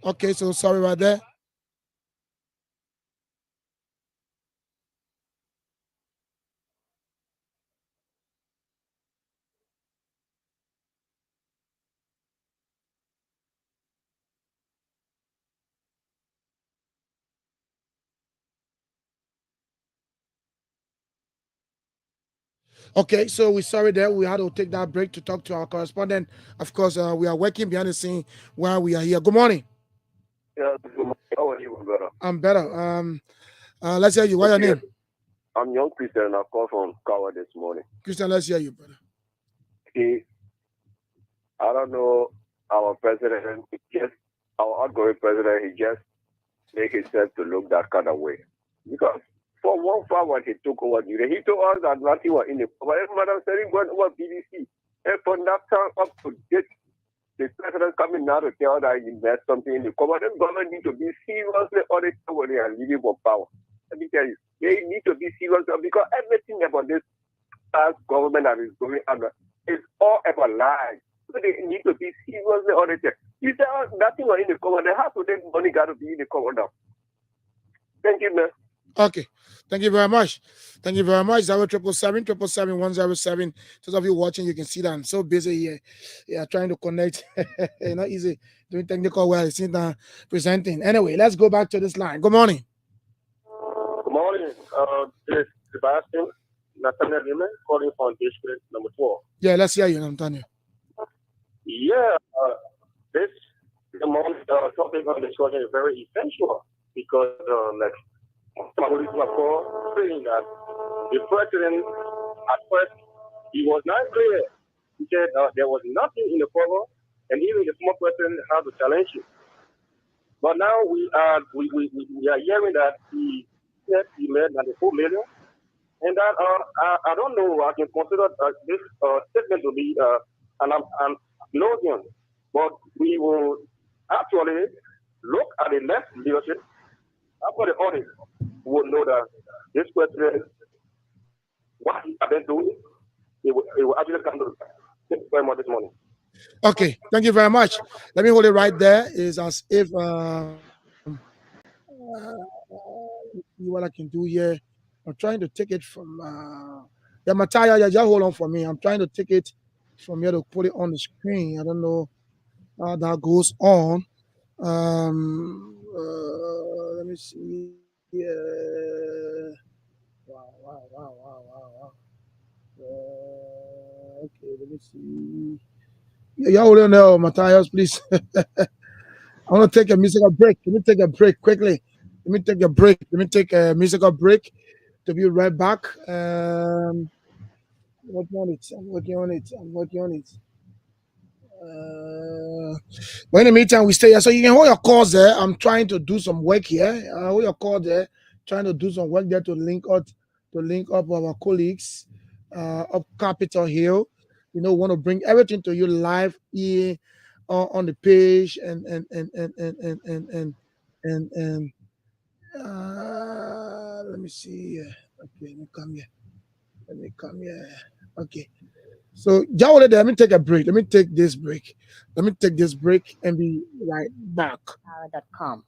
Okay, so sorry about that. Okay, so we're sorry that we had to take that break to talk to our correspondent. Of course, we are working behind the scene while we are here. Good morning. Yeah, how are you, my brother? I'm better. Let's hear you. What's your name? I'm young Christian. I called from Kawa this morning. Christian, let's hear you, brother. I don't know our president, our outgoing president, he just make himself to look that kind of way. Because for one forward he took over, he told us that nothing was in it. But Madam Sering went over BBC. And from that time up to date, the president coming now to tell that he invest something in the cover. The government need to be seriously audited when they are leaving for power. Let me tell you, they need to be serious because everything about this past government that is going under is all about lies. So they need to be seriously audited. You say nothing was in the cover. They have to take money got to be in the cover now. Thank you, man. Okay. Thank you very much. Thank you very much. 0777 Those of you watching, you can see that I'm so busy here. Yeah, trying to connect. Not easy doing technical well. It's not presenting. Anyway, let's go back to this line. Good morning. Good morning. This is Sebastian Nathaniel Lehman calling from district number 12. Yeah, let's hear you, Nathaniel. Yeah, this topic on discussion is very essential because, like, somebody was saying that the president at first he was not clear. He said there was nothing in the cover, and even the small president had to challenge it. But now we are hearing that he said he made 94 million, and that I don't know. I can consider this statement to be an illusion, but we will actually look at the next leadership after the audit. We will know that this president, what he has been doing, it will actually come to. Thank you very much this morning. Okay, thank you very much. Let me hold it right there. Is as if see what I can do here. I'm trying to take it from yeah, Mattia, yeah, just hold on for me. I'm trying to take it from here to put it on the screen. I don't know how that goes on. Let me see. Wow. Okay, let me see. Yeah, y'all hold on there, Matthias, please. I want to take a musical break. Let me take a break quickly. Let me take a break. Let me take a musical break to be right back. I'm working on it. But in the meantime, we stay here. So you can hold your calls there. I'm trying to do some work here. Hold your call there. Trying to do some work there to link up with our colleagues up Capitol Hill. Want to bring everything to you live here on the page and let me see. Okay, let me come here. Okay. So, let me take a break. Let me take this break and be right back. .com.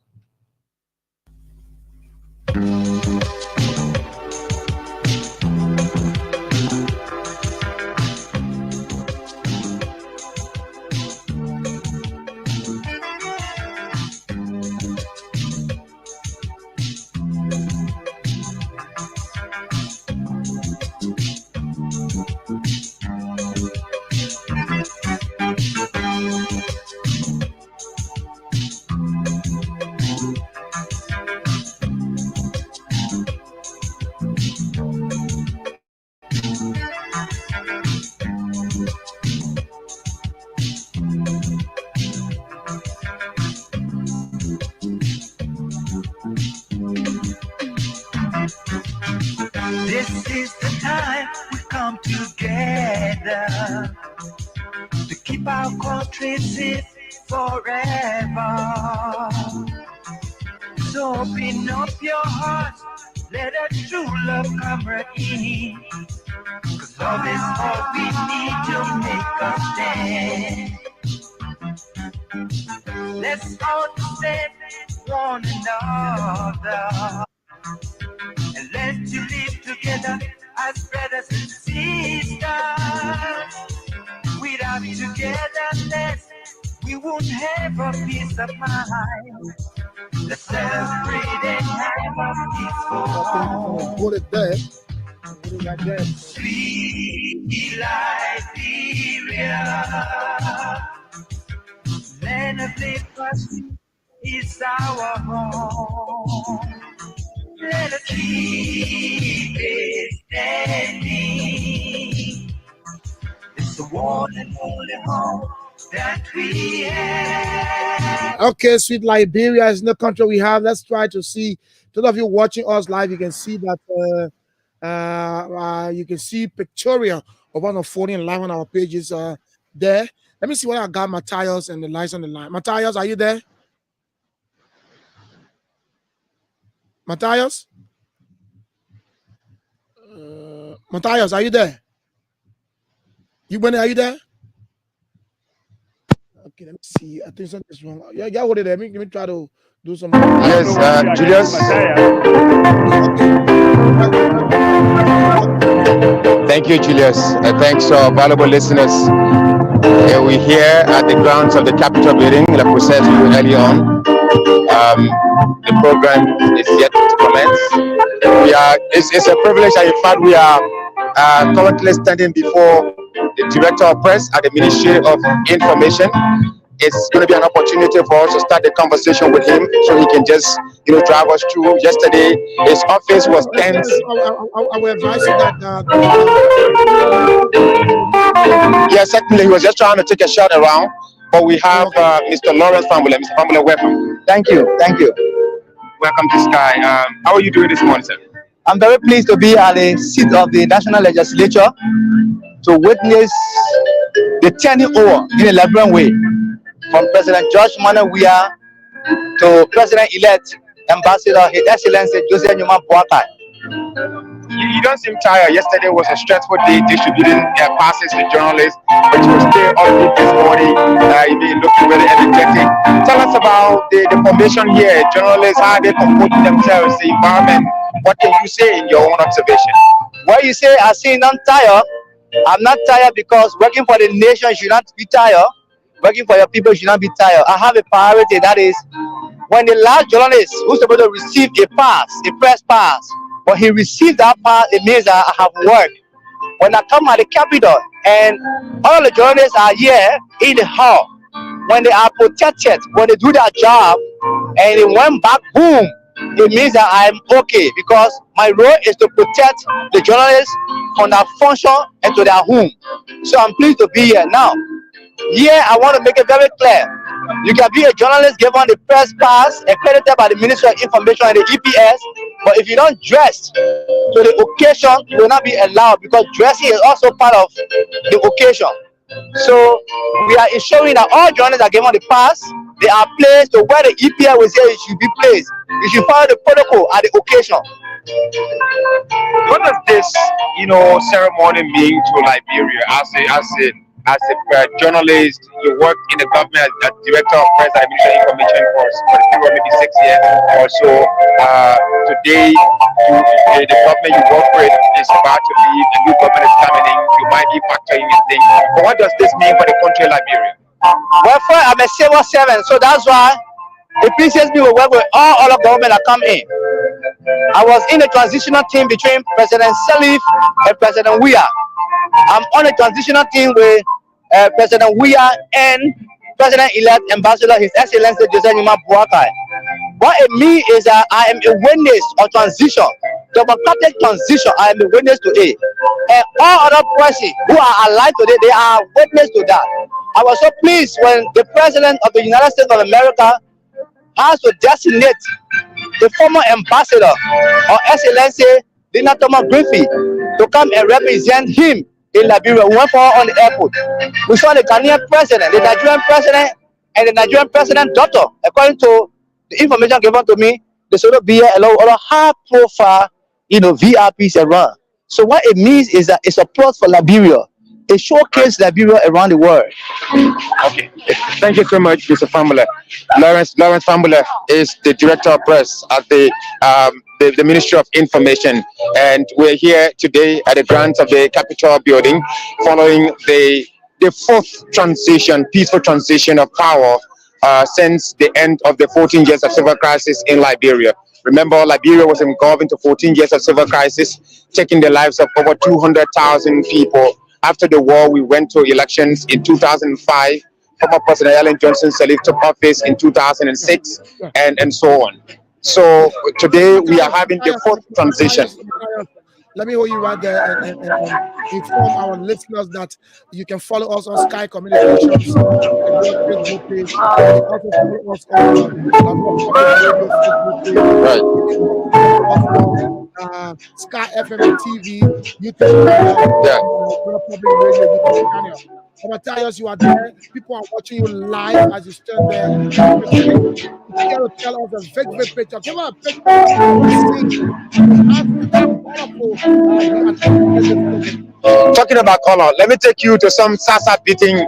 This is the time we come together to keep our country safe forever. So open up your heart, let a true love come right in. 'Cause love is all we need to make us stand. Let's understand one another and learn to live together as brothers and sisters. Without togetherness, we won't have a peace of mind. Let's celebrate and have a peaceful home. Put it there. Put it like that. Sweet Liberia, land of liberty is our home. Let us keep it standing. It's the one and only home that we have. Okay, sweet Liberia is the country we have. Let's try to see. Those of you watching us live, you can see that you can see pictorial of one of 40 and live on our pages there. Let me see what I got Matthias and the lights on the line. Matthias, are you there? Matthias? Matthias, are you there? Are you there? Okay, let me see. I think something's wrong. Yeah, what did I mean? Let me try to do some. Yes, Julius. Thank you, Julius. Thanks to our valuable listeners. We're here at the grounds of the Capitol building, like we said to you earlier on. The program is yet to commence. It's a privilege, and in fact, we are currently standing before the Director of Press at the Ministry of Information. It's going to be an opportunity for us to start the conversation with him, so he can just, drive us through. Yesterday, his office was tense. I will advise you that. Yeah, certainly, he was just trying to take a shot around. But we have Mr. Lawrence Family. Mr. Family, welcome. Thank you. Welcome to Sky. How are you doing this morning, sir? I'm very pleased to be at the seat of the National Legislature to witness the turning over in a Liberian way from President George Weah to President-elect Ambassador His Excellency Joseph Numa Boakai. You don't seem tired. Yesterday was a stressful day distributing passes to journalists, but you will stay up this morning. You've been looking very energetic. Tell us about the formation here. Journalists, how they comporting themselves, the environment What can you say in your own observation? What you say, I see I'm tired. I'm not tired because working for the nation should not be tired. Working for your people should not be tired. I have a priority, that is when the last journalist who's supposed to receive a pass, a press pass, when he received that pass, it means that I have worked. When I come at the Capitol and all the journalists are here in the hall, when they are protected, when they do their job and they went back, boom, it means that I'm okay because my role is to protect the journalists from their function and to their home. So I'm pleased to be here. Now, here I want to make it very clear. You can be a journalist given the press pass accredited by the Ministry of Information and the EPS, but if you don't dress to the occasion, you will not be allowed because dressing is also part of the occasion. So we are ensuring that all journalists are given the pass. They are placed to where the EPS will say it should be placed. You should follow the protocol at the occasion. What does this, ceremony mean to Liberia as a journalist? You work in the government as director of press and administration information for the period maybe 6 years or so. Today, the government you work with is about to leave. A new government is coming in. You might be factoring in things. But what does this mean for the country of Liberia? Well, first, I'm a civil servant, so that's why it pleases me to work with all other government that come in. I was in a transitional team between President Salif and President Weah. I'm on a transitional team with President Weah and President-elect Ambassador His Excellency Joseph Nima Boakai. What it means is that I am a witness of transition, democratic transition. I am a witness to it. And all other persons who are alive today, they are witness to that. I was so pleased when the President of the United States of America has to designate the former ambassador or Excellency Lina Thomas Griffith to come and represent him in Liberia. We went for her on the airport. We saw the Ghanaian president, the Nigerian president, and the Nigerian president daughter. According to the information given to me, they should be here a lot of high-profile, VIPs around. So what it means is that it's a plus for Liberia. It showcases Liberia around the world. Okay, thank you so much, Mr. Famula. Lawrence Famula is the director of press at the Ministry of Information, and we're here today at the grounds of the Capitol building, following the fourth transition, peaceful transition of power since the end of the 14 years of civil crisis in Liberia. Remember, Liberia was engulfed into 14 years of civil crisis, taking the lives of over 200,000 people. After the war, we went to elections in 2005. Former President Ellen Johnson Sirleaf took office in 2006, and so on. So today we are having the fourth transition. Let me hold you right there and inform our listeners that you can follow us on Sky Communications Facebook page. You can also follow us on Sky FM and TV, YouTube channel, Public Radio YouTube channel. Matthias, you are there. People are watching you live as you stand there. You can tell us a big picture. Give us a picture. Talking about color, let me take you to some salsa beating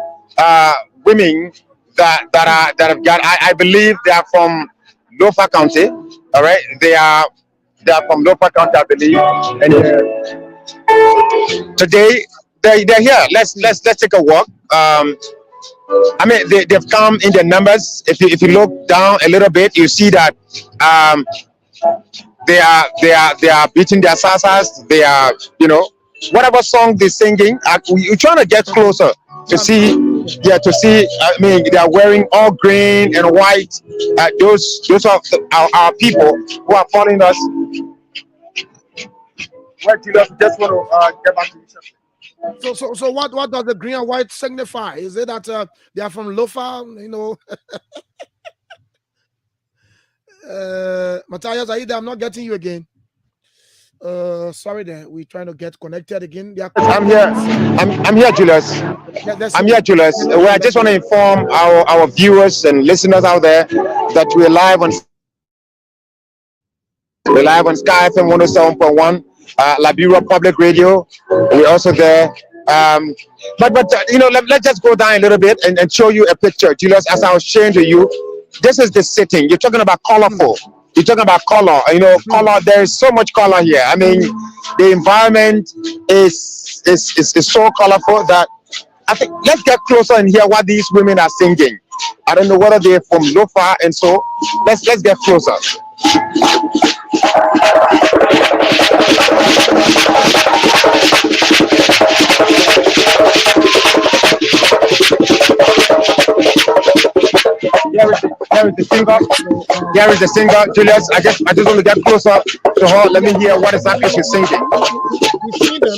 women that have got. I believe they are from Lofa County. All right, they are from Lofa County, I believe. And today they're here. Let's take a walk. I mean, they've come in their numbers. If you look down a little bit, you see that they are beating their salsas. They are, whatever song they're singing. You're trying to get closer to see. I mean, they are wearing all green and white. Those are our people who are following us. Well, just want to get back to you. So what does the green and white signify? Is it that they are from Lofa? Matthias, are you there? I'm not getting you again. Sorry, there. We're trying to get connected again. I'm here. I'm here, Julius. I'm here, Julius. Well, I just want to inform our viewers and listeners out there that we're live on Sky FM 107.1. Liberia Public Radio. We're also there. But let's just go down a little bit and show you a picture, Julius. As I was showing to you, this is the setting. You're talking about colorful. you're talking about color. You know, color. There is so much color here. I mean, the environment is so colorful that I think let's get closer and hear what these women are singing. I don't know whether they're from Lofa, and so let's get closer. Here is the singer. Here is the singer, Julius. I just want to get closer to her. Let me hear what exactly she's singing. You see them,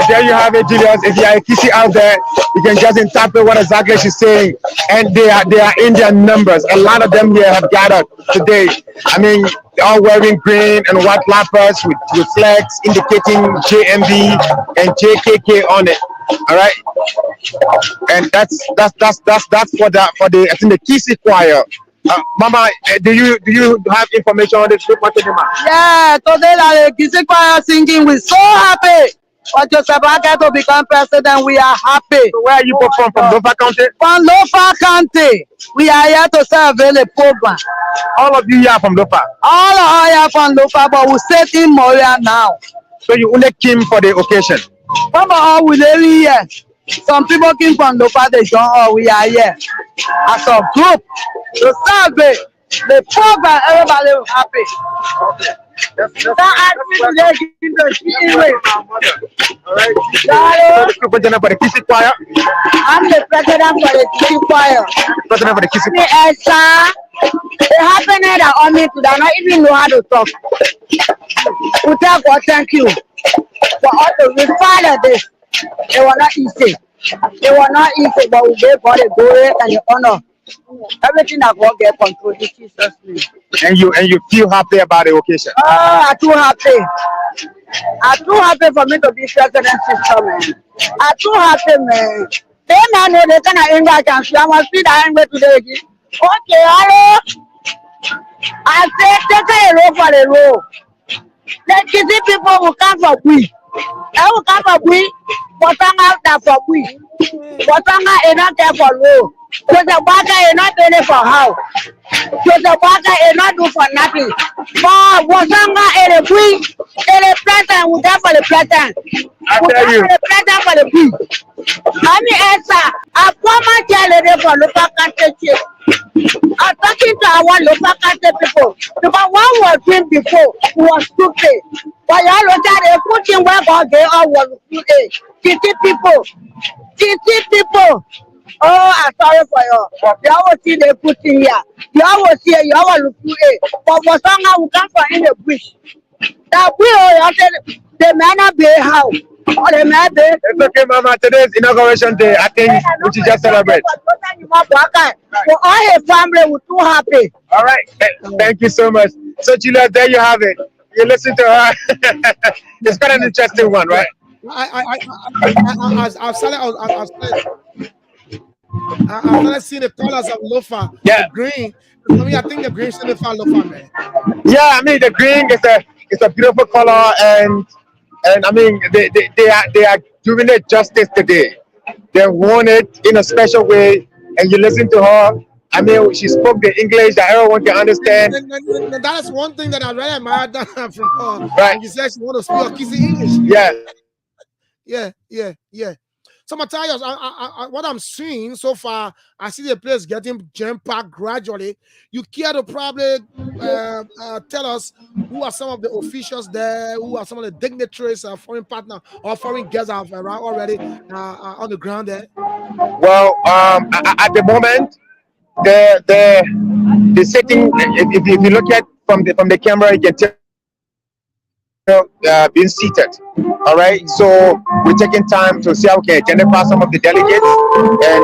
there you have it, Julius. If you are a Kisi out there, you can just interpret what exactly she's saying. And they are Indian numbers. A lot of them here have gathered today. I mean, they're all wearing green and white lappers with flags indicating JMB and JKK on it. All right, and that's for the I think the Kisi choir. Mama, do you have information on this group? Yeah, today the Kisi choir singing. We're so happy. For Joseph Ake to become president, we are happy. So where are you from Lofa County? From Lofa County. We are here to survey the program. All of you are from Lofa? All are here from Lofa, but we sit in Moria now. So you only came for the occasion? Some all we live here. Some people came from Lofa, they join us. We are here as a group to survey the program. Everybody is happy. Okay. That's I'm the president for the Kisi choir. President for the Kisi choir. It happened that only to not even know how to talk. We tell God thank you for all the refinement this. It was not easy. It was not easy, but we gave God the glory and the honor. Everything that God gave control in Jesus' name. And you feel happy about the occasion? Oh, I'm too happy. I'm too happy for me to be president sister, man. I'm too happy, man. They man know they can English can see. I must see that English today. Okay, hello. I said take a row for the row. The Kisi people will come for we. They will come for we. But I'm out there for we. But I'm not there for row. So the water is not paying for how. So the water is not do for nothing. But Wasanga is a free, is a president, we there for the president. We there for the president for the free. I mean, answer, a former child for local country. I'm talking to our local country people. Because one was doing before, who was stupid. But you look at it, putting where God gave all was stupid. City people. Oh, I'm sorry for you. You always see they put in here. You always see you always look through it. But for someone who come from in the bush, that we they may not be how. Or they may be. It's okay, Mama. Today is Inauguration Day. I think we should just celebrate. For all his family, we're too happy. All right. Thank you so much. So, Julia, there you have it. You listen to her. It's quite an interesting one, right? I've started seeing the colors of Lofa. Yeah. The green. I mean, I think the green should for Lofa, man. Yeah, I mean the green is a beautiful color, and I mean they are doing it justice today. They won it in a special way, and you listen to her. I mean, she spoke the English that everyone can understand. That's one thing that I really admired from her. Right. You said she want to speak Kisi English. Yeah. So Matthias, what I'm seeing so far, I see the place getting jam-packed gradually. You care to probably tell us who are some of the officials there, who are some of the dignitaries, foreign partner or foreign guests have around already on the ground there? Well, at the moment, they're sitting. If you look at from the camera, you can tell. Being seated. All right, so we're taking time to see how we can identify some of the delegates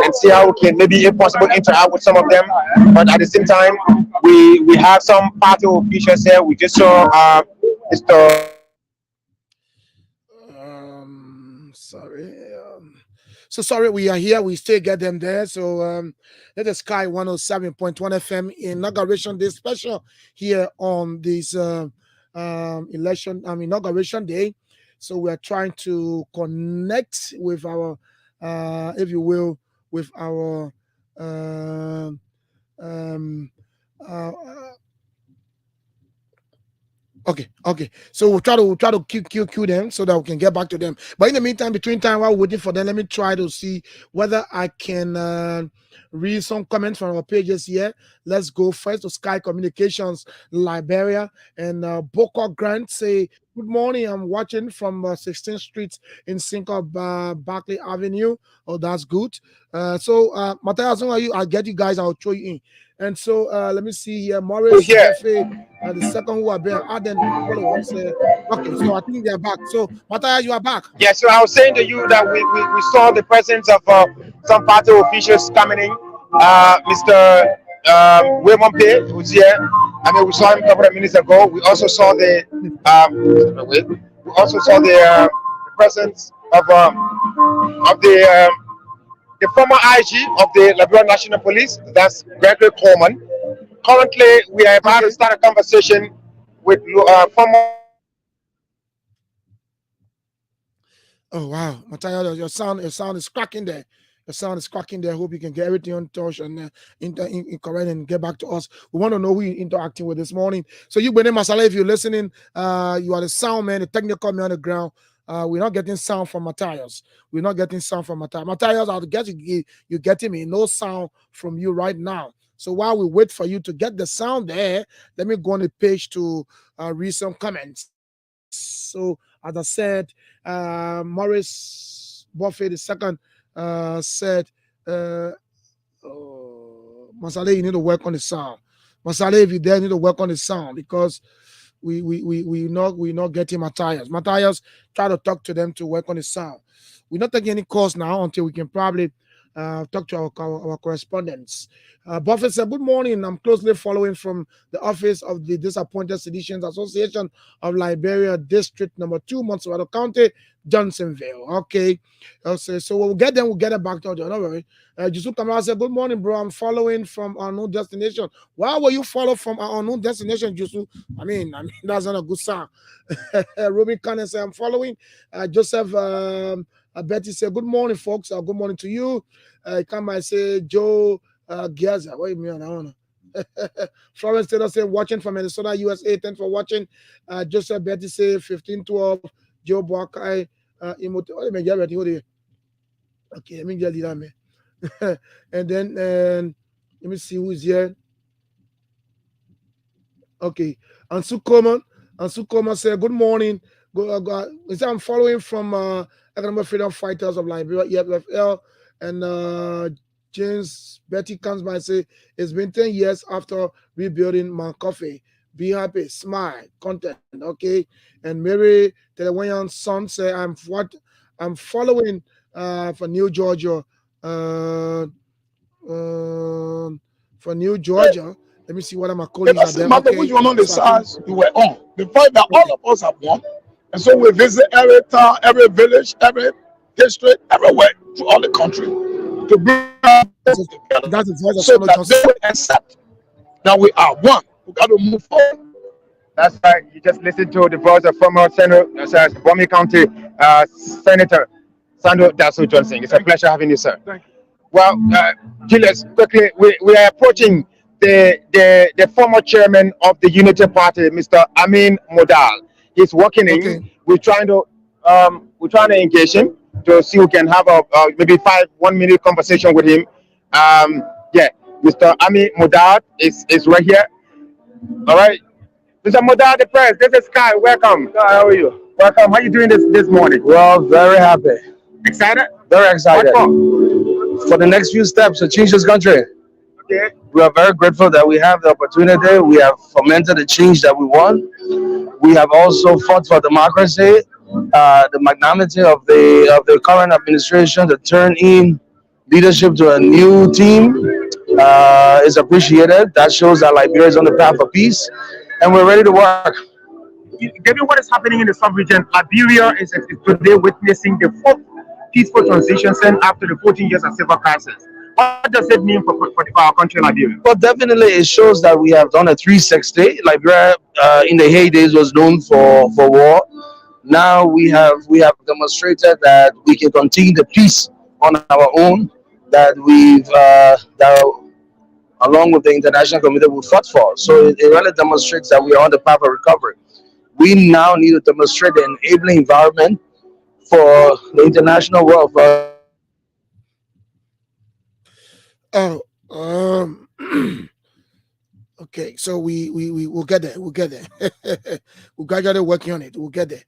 and see how we can maybe, if possible, interact with some of them. But at the same time, we have some party officials here. We just saw Mr. So sorry, we are here. We still get them there. So let the Sky 107.1 FM Inauguration Day Special here on this Inauguration Day. So we are trying to connect with our, if you will, with our um, uh, Okay. So we'll try to queue them so that we can get back to them. But in the meantime, between time while we're waiting for them, let me try to see whether I can read some comments from our pages here. Let's go first to Sky Communications Liberia, and Boko Grant say, "Good morning. I'm watching from 16th Street in Cinco Barclay Avenue." Oh, that's good. So Matthias, I'll get you guys. I'll throw you in. And so let me see here. Morris Jeffrey, the second who are been added follow-ups. Okay, so I think they're back. So Matthias, you are back. Yeah, so I was saying to you that we saw the presence of some party officials coming in. Mr. Wilmon Pay, who's here. I mean, we saw him a couple of minutes ago. We also saw the presence of the former IG of the Liberia National Police. That's Gregory Coleman. Currently, we are about to start a conversation with former. Oh wow, Matthias, your sound is cracking there. The sound is cracking there. Hope you can get everything on touch and correct and get back to us. We want to know who you're interacting with this morning. So you, Bene Masala, if you're listening, you are the sound man, the technical man on the ground. We're not getting sound from Matthias. We're not getting sound from Matthias. Matthias, I'll get you getting me. No sound from you right now. So while we wait for you to get the sound there, let me go on the page to read some comments. So as I said, Morris Buffett the second said, Masale, you need to work on the sound. Masale, if you're there, you need to work on the sound because we not getting Matthias. Matthias, try to talk to them to work on the sound. We're not taking any calls now until we can probably talk to our correspondents. Buffett said, "Good morning. I'm closely following from the office of the Disappointed Seditions Association of Liberia, District Number 2, Montserrat County, Johnsonville." Okay. So we'll get them. We'll get it back to you. Don't worry. Yusuf Kamara said, "Good morning, bro. I'm following from our unknown destination." Why will you follow from our unknown destination, Yusuf? I mean, that's not a good sound. Ruben Cannon said, "I'm following." Joseph Betty said, "Good morning, folks. Good morning to you." Come by say Joe Giaza. Wait a minute, I don't know. Florence Taylor said, "Watching from Minnesota, USA. Thanks for watching." Joseph Betty said, 1512. Joe Buakai. Okay, let me get that man. And then let me see who's here. Okay, Ansu Coleman said, "Good morning. He said, I'm following from Economic Freedom Fighters of Liberia, EFL." And James Betty comes by and say, "It's been 10 years after rebuilding Mount Coffee. Be happy, smile, content." Okay. And Mary Telewanyan's son say, I'm following for New Georgia. For New Georgia. Let me see what my colleagues are there. Matter which one on the sides you were on. The fact that all of us have won. And so we visit every town, every village, every district, everywhere through all the country to bring together. That's the voice of So Samuel that Johnson. they will accept that we are one. We got to move forward. That's right. You just listened to the voice of former Senator, Bomi County Senator Sandro Daso Johnson. It's a pleasure having you, sir. Thank you. Well, Julius, quickly, we are approaching the former chairman of the Unity Party, Mr. Amin Modal. He's walking in. Okay. We're trying to engage him to see who can have a maybe 1-minute conversation with him. Yeah, Mr. Amin Modal is right here. All right, Mr. Modal, the press. This is Sky. Welcome. How are you? Welcome. How are you doing this morning? Well, very happy. Excited? Very excited. What for? For the next few steps to change this country. Okay. We are very grateful that we have the opportunity. We have fomented the change that we want. We have also fought for democracy. The magnanimity of the current administration to turn in leadership to a new team is appreciated. That shows that Liberia is on the path of peace, and we're ready to work. Given what is happening in the sub-region, Liberia is today witnessing the 4th peaceful transition soon after the 14 years of civil crisis. What does it mean for our country, Liberia? Well, definitely, it shows that we have done a 360. Liberia, in the heydays, was known for war. Now we have demonstrated that we can continue the peace on our own. That that along with the international community we fought for. So it really demonstrates that we are on the path of recovery. We now need to demonstrate the enabling environment for the international world for us to continue to work Oh, okay. So we will get there. We'll get there. We're gradually working on it. We'll get there.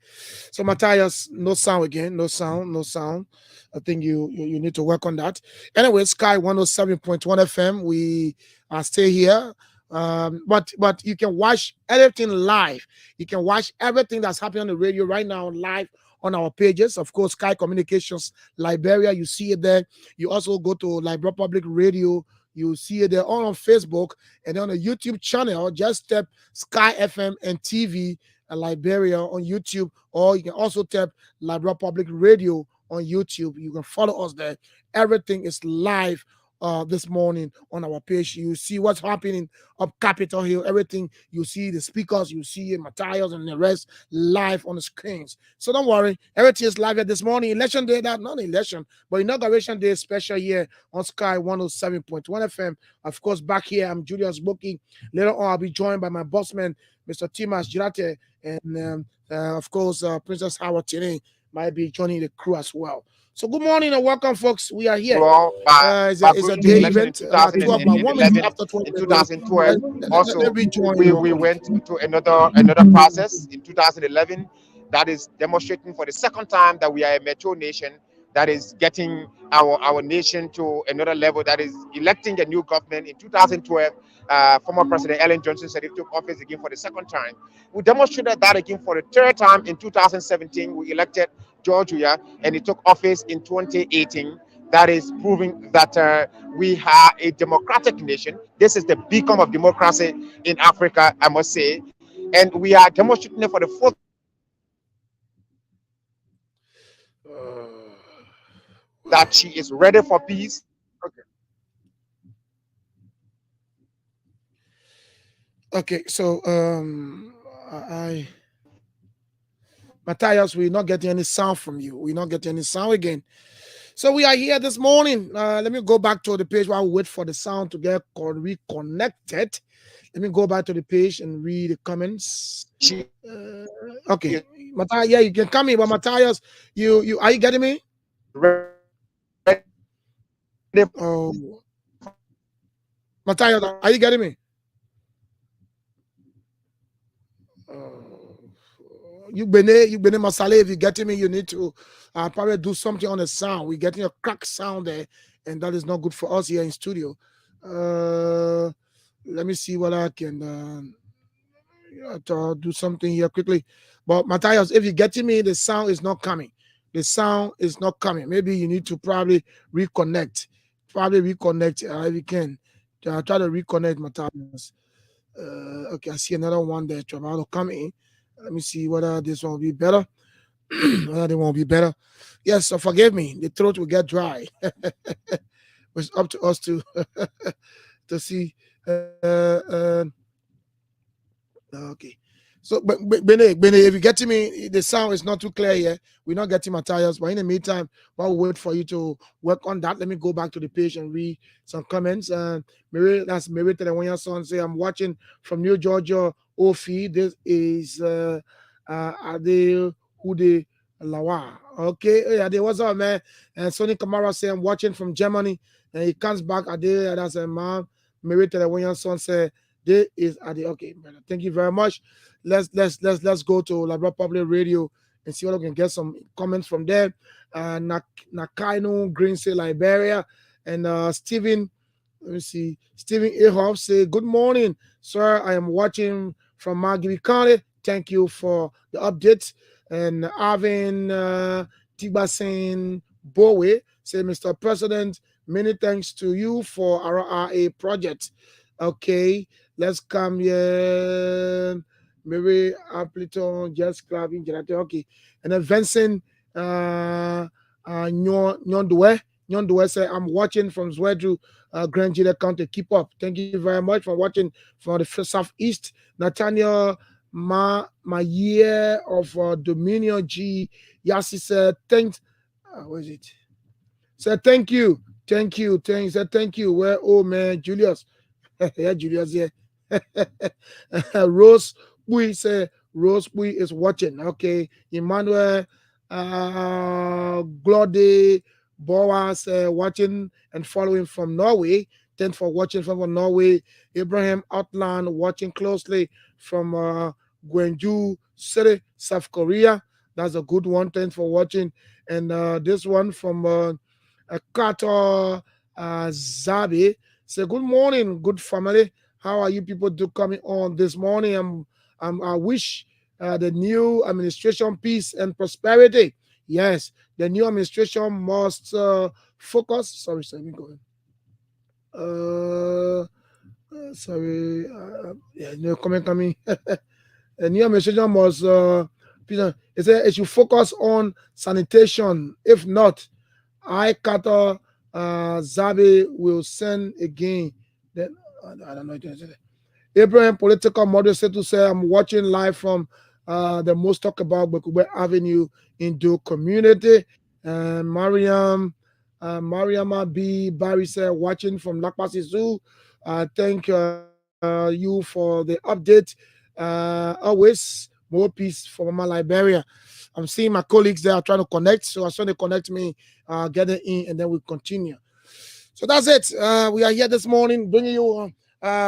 So Matthias, no sound again. No sound. No sound. I think you need to work on that. Anyway, Sky 107.1 FM. We stay here. But you can watch everything live. You can watch everything that's happening on the radio right now live on our pages. Of course, Sky Communications Liberia, you see it there. You also go to Liberia Public Radio, you see it there, all on Facebook, and on the YouTube channel, just tap Sky FM and TV Liberia on YouTube, or you can also tap Liberia Public Radio on YouTube. You can follow us there. Everything is live this morning on our page. You see what's happening up Capitol Hill, everything. You see the speakers, you see Matthias and the rest live on the screens. So don't worry, everything is live here this morning. Election day, not election, but Inauguration Day Special here on Sky 107.1 FM. Of course, back here, I'm Julius Boki. Later on, I'll be joined by my bossman, Mr. Timas Girate, and of course, Princess Howard today might be joining the crew as well. So good morning and welcome, folks. We are here. It's a day event. 1 minute after 12 in 2012. Also, we went to another process in 2011 that is demonstrating for the second time that we are a metro nation, that is getting our nation to another level, that is electing a new government. In 2012, former President Ellen Johnson said he took office again for the second time. We demonstrated that again for the third time in 2017. We elected George Weah, and he took office in 2018. That is proving that we are a democratic nation. This is the beacon of democracy in Africa, I must say. And we are demonstrating it for the fourth. That she is ready for peace. Okay, so Matthias, we're not getting any sound from you. We're not getting any sound again. So we are here this morning. Let me go back to the page while we wait for the sound to get reconnected. Let me go back to the page and read the comments. Okay, Matthias, yeah, you can come in, but Matthias, you are you getting me? Oh, Matthias, are you getting me? You been Masale. If you're getting me, you need to probably do something on the sound. We're getting a crack sound there, and that is not good for us here in studio. Let me see what I can do something here quickly. But Matthias, if you're getting me, the sound is not coming. The sound is not coming. Maybe you need to probably reconnect. If you can. Try to reconnect, Matthias. Okay, I see another one there. About to come in. Let me see whether this one will be better. Whether they won't be better. Yes, so forgive me. The throat will get dry. It's up to us to to see. Okay. So, Bene, if you get to me, the sound is not too clear here. We're not getting Matthias, but in the meantime, while we wait for you to work on that, let me go back to the page and read some comments. That's Mary Telewonya son say, I'm watching from New Georgia, Ofi. This is Ade Hude Lawa. Okay, yeah, what's up, man? And Sonny Kamara say, I'm watching from Germany, and he comes back. Ade, that's a man. Mary Telewonya son say, this is Ade. Okay, brother. Thank you very much. Let's go to Liberia Public Radio and see what we can get some comments from there. Nakaino Green say Liberia, and Stephen. Let me see. Stephen Ahoff say, good morning, sir. I am watching from Margibi County. Thank you for the update. And Arvin Tibasen Bowe say, Mr. President, many thanks to you for our RA project. Okay, let's come here. Maybe Appleton, just clapping, okay. And then Vincent Nyondwe say, I'm watching from Zwedru, Grand Gila County. Keep up. Thank you very much for watching from the southeast. Nathaniel my year of Dominion G. Yasi said, thanks. Where is it? Said thank you. Thank you. Said thank you. Where man, Julius. Yeah, Julius, yeah. Rose Pui say Rose Pui is watching. Okay. Emmanuel Glode Boas watching and following from Norway. Thanks for watching from Norway. Abraham Outland watching closely from Gwangju City, South Korea. That's a good one. Thanks for watching. And this one from Kato Zabi. Say good morning, good family. How are you people coming on this morning? I wish the new administration peace and prosperity. Yes, the new administration must focus. Sorry, let me go. Sorry. Yeah, no comment coming. The new administration must. It should focus on sanitation. If not, Kata Zabe will send again. Then I don't know. Abraham political model said to say, I'm watching live from the most talk about Bekube Avenue in the community. And Mariama B. Barry said, watching from Lakpasi Zoo. Thank you for the update. Always more peace for Mama Liberia. I'm seeing my colleagues there are trying to connect. So as soon as they connect me, get it in, and then we continue. So that's it. We are here this morning bringing you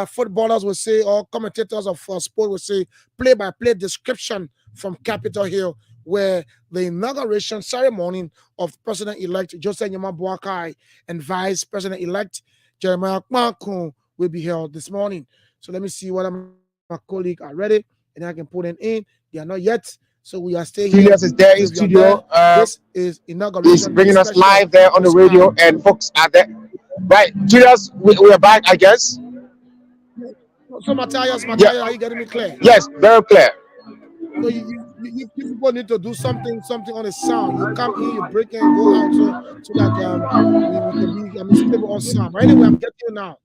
footballers will say, or commentators of sport will say, play-by-play description from Capitol Hill, where the inauguration ceremony of President-elect Joseph Nyama Boakai and Vice President-elect Jeremiah Kmakun will be held this morning. So let me see whether my colleagues are ready, and I can put them in. They are not yet. So we are staying here. Julius is there in studio. This is inauguration. He's bringing us live there on the radio, and folks are there. Right, Julius, we are back, I guess. So Matthias, Yeah. are you getting me clear? Yes, very clear. So you people need to do something on the sound. You come in, you break in, go out, so that we can be stable on sound. But anyway, I'm getting you now.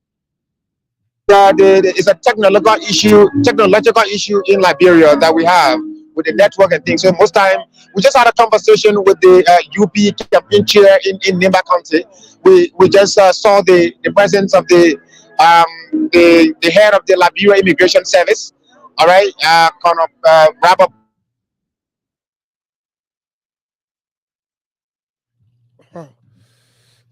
It's a technological issue in Liberia that we have with the network and things. So most time we just had a conversation with the UP campaign chair in Nimba County. We just saw the presence of the head of the Liberia Immigration Service. All right, kind of wrap up.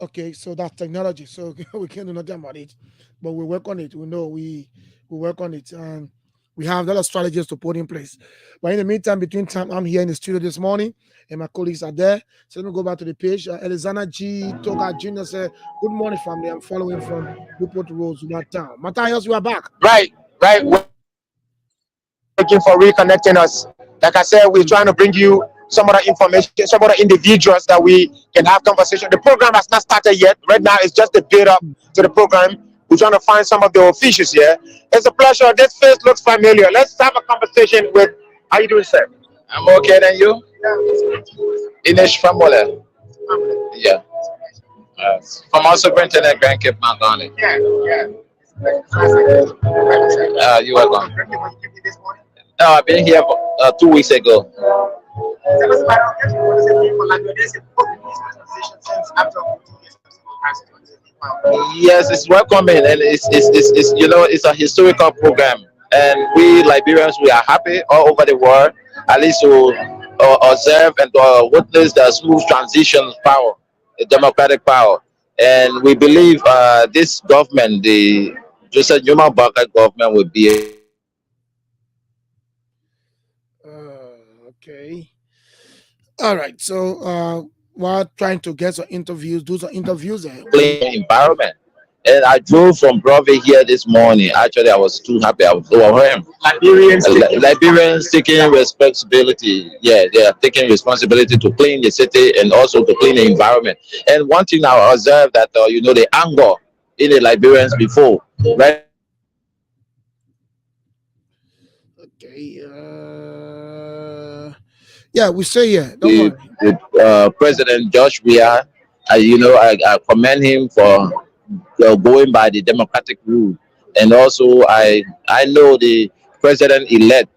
Okay, so that's technology. So we can't do nothing about it, but we work on it. We know we work on it, and we have a lot of strategies to put in place. But in the meantime, between time, I'm here in the studio this morning, and my colleagues are there. So let me go back to the page. Elizana G. Toga Jr. said, "Good morning, family. I'm following from Newport Road, that town." Matthias, you are back. Right. We're looking for reconnecting us. Like I said, we're trying to bring you some other information, some other individuals that we can have conversation. The program has not started yet. Right now, it's just a build up to the program. We're trying to find some of the officials here. It's a pleasure. This face looks familiar. Let's have a conversation with. How you doing, sir? I'm okay. And you? Inish Famole. Yeah. From our superintendent, Grand Cape Mount Donny. You welcome. No, I've been here 2 weeks ago. Yes, it's welcoming, and it's you know, it's a historical program, and we Liberians, we are happy all over the world, at least to observe and witness the smooth transition power, the democratic power, and we believe this government, the Joseph Nyuma Boakai government, will be. Okay. All right. So we're trying to get some interviews, do some interviews there. Playing environment. And I drove from Broadway here this morning. Actually, I was too happy. I was overwhelmed. Liberians taking responsibility. Yeah, they are taking responsibility to clean the city and also to clean the environment. And one thing I observed that you know, the anger in the Liberians before, right? Okay. Yeah, we stay here. Don't worry. President Josh Weah, I commend him for going by the democratic route, and also I know the president-elect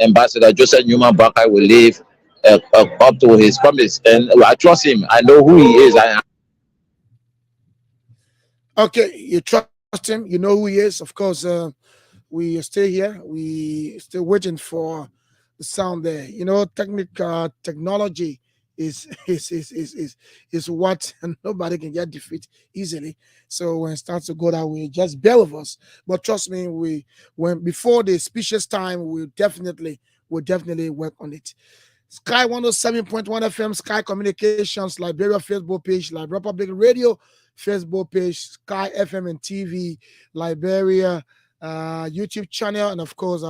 Ambassador Joseph Newman Barker will live up to his promise, and I trust him. I know who he is. Okay, you trust him. You know who he is. Of course, we stay here. We still waiting for the sound there. You know, technology is what nobody can get defeat easily. So when it starts to go that way, just bear with us. But trust me, when before the speeches time, we'll definitely work on it. Sky 107.1 FM, Sky Communications, Liberia Facebook page, Liberia Public Radio Facebook page, Sky FM and TV, Liberia YouTube channel, and of course,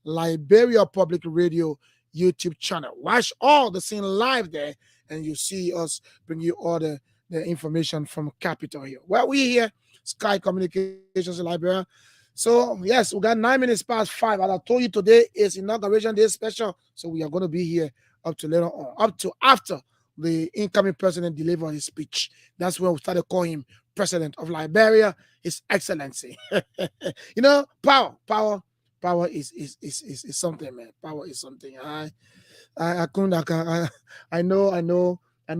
Liberia Public Radio YouTube channel. Watch all the scene live there, and you see us bring you all the information from Capitol here. Well, we here, Sky Communications in Liberia. So, yes, we got 9 minutes past 5. As I told you, today is Inauguration Day Special. So, we are going to be here up to later on, up to after the incoming president delivered his speech. That's when we started calling him President of Liberia, His Excellency. You know, power is something, man. Power is something. I know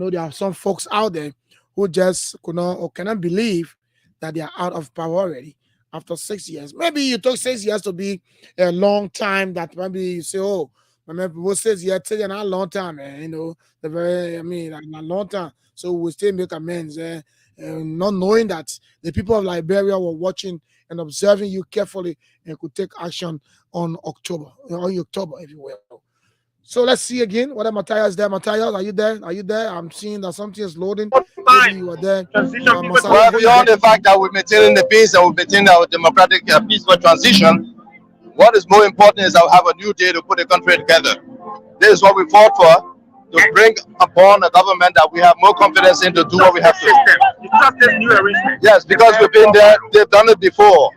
there are some folks out there who just could not or cannot believe that they are out of power already after 6 years. Maybe you took 6 years to be a long time. That maybe you say, oh, my people 6 years, it's not a long time, man. You know, a long time. So we still make amends, not knowing that the people of Liberia were watching and observing you carefully and could take action on October, if you will. So let's see again whether Matthias is there. Matthias, are you there? Are you there? I'm seeing that something is loading. Maybe you are there. Well, beyond the fact that we're maintaining the peace and we're maintaining our democratic peaceful transition, what is more important is that we have a new day to put the country together. This is what we fought for, to bring upon a government that we have more confidence in to do what we have to do. Yes, because we've been there, they've done it before.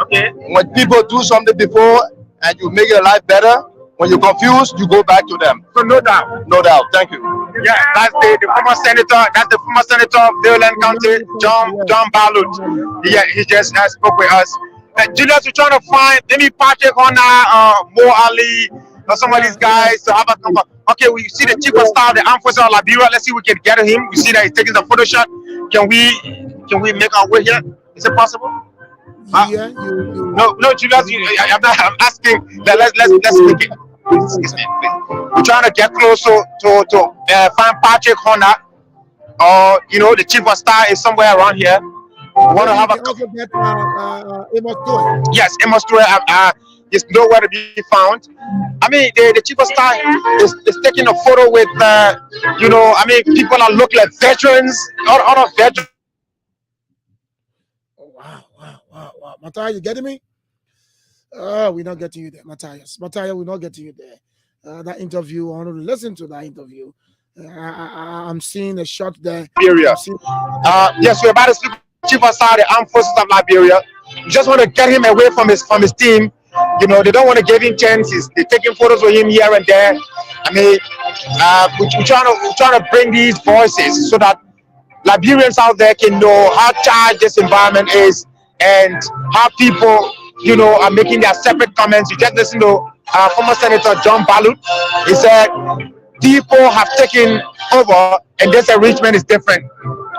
Okay. When people do something before and you make your life better, when you're confused, you go back to them. So no doubt. No doubt. Thank you. Yeah, that's the former senator. That's the former senator of Daleland County, John Balut. Yeah, he just spoke with us. Julius, we're trying to find maybe Patrick Honor, Mo Ali, or some of these guys to have a number. Okay, we see the chief of staff of the armed forces of Liberia. Let's see if we can get him. We see that he's taking the photo shot. Can we make our way here? Is it possible? Yeah, no, Julius. I'm asking that let's make it. Excuse me, please. We're trying to get closer to find Patrick Honor, or the chief of staff is somewhere around here. We want to have yes, Amos Toy. Is nowhere to be found. I mean, the chief of staff is taking a photo with people that look like veterans, other veterans. Wow. Matthias, you getting me? We're not getting you there, Matthias. We're not getting you there. That interview, I want to listen to that interview. I'm seeing a shot there. Liberia. Yes, we're about to speak to Chief of Staff, the Armed Forces of Liberia. We just want to get him away from his team. They don't want to give him chances. They're taking photos with him here and there. I mean, we're trying to bring these voices so that Liberians out there can know how charged this environment is and how people, are making their separate comments. You just listen to former Senator John Balut. He said people have taken over and this arrangement is different.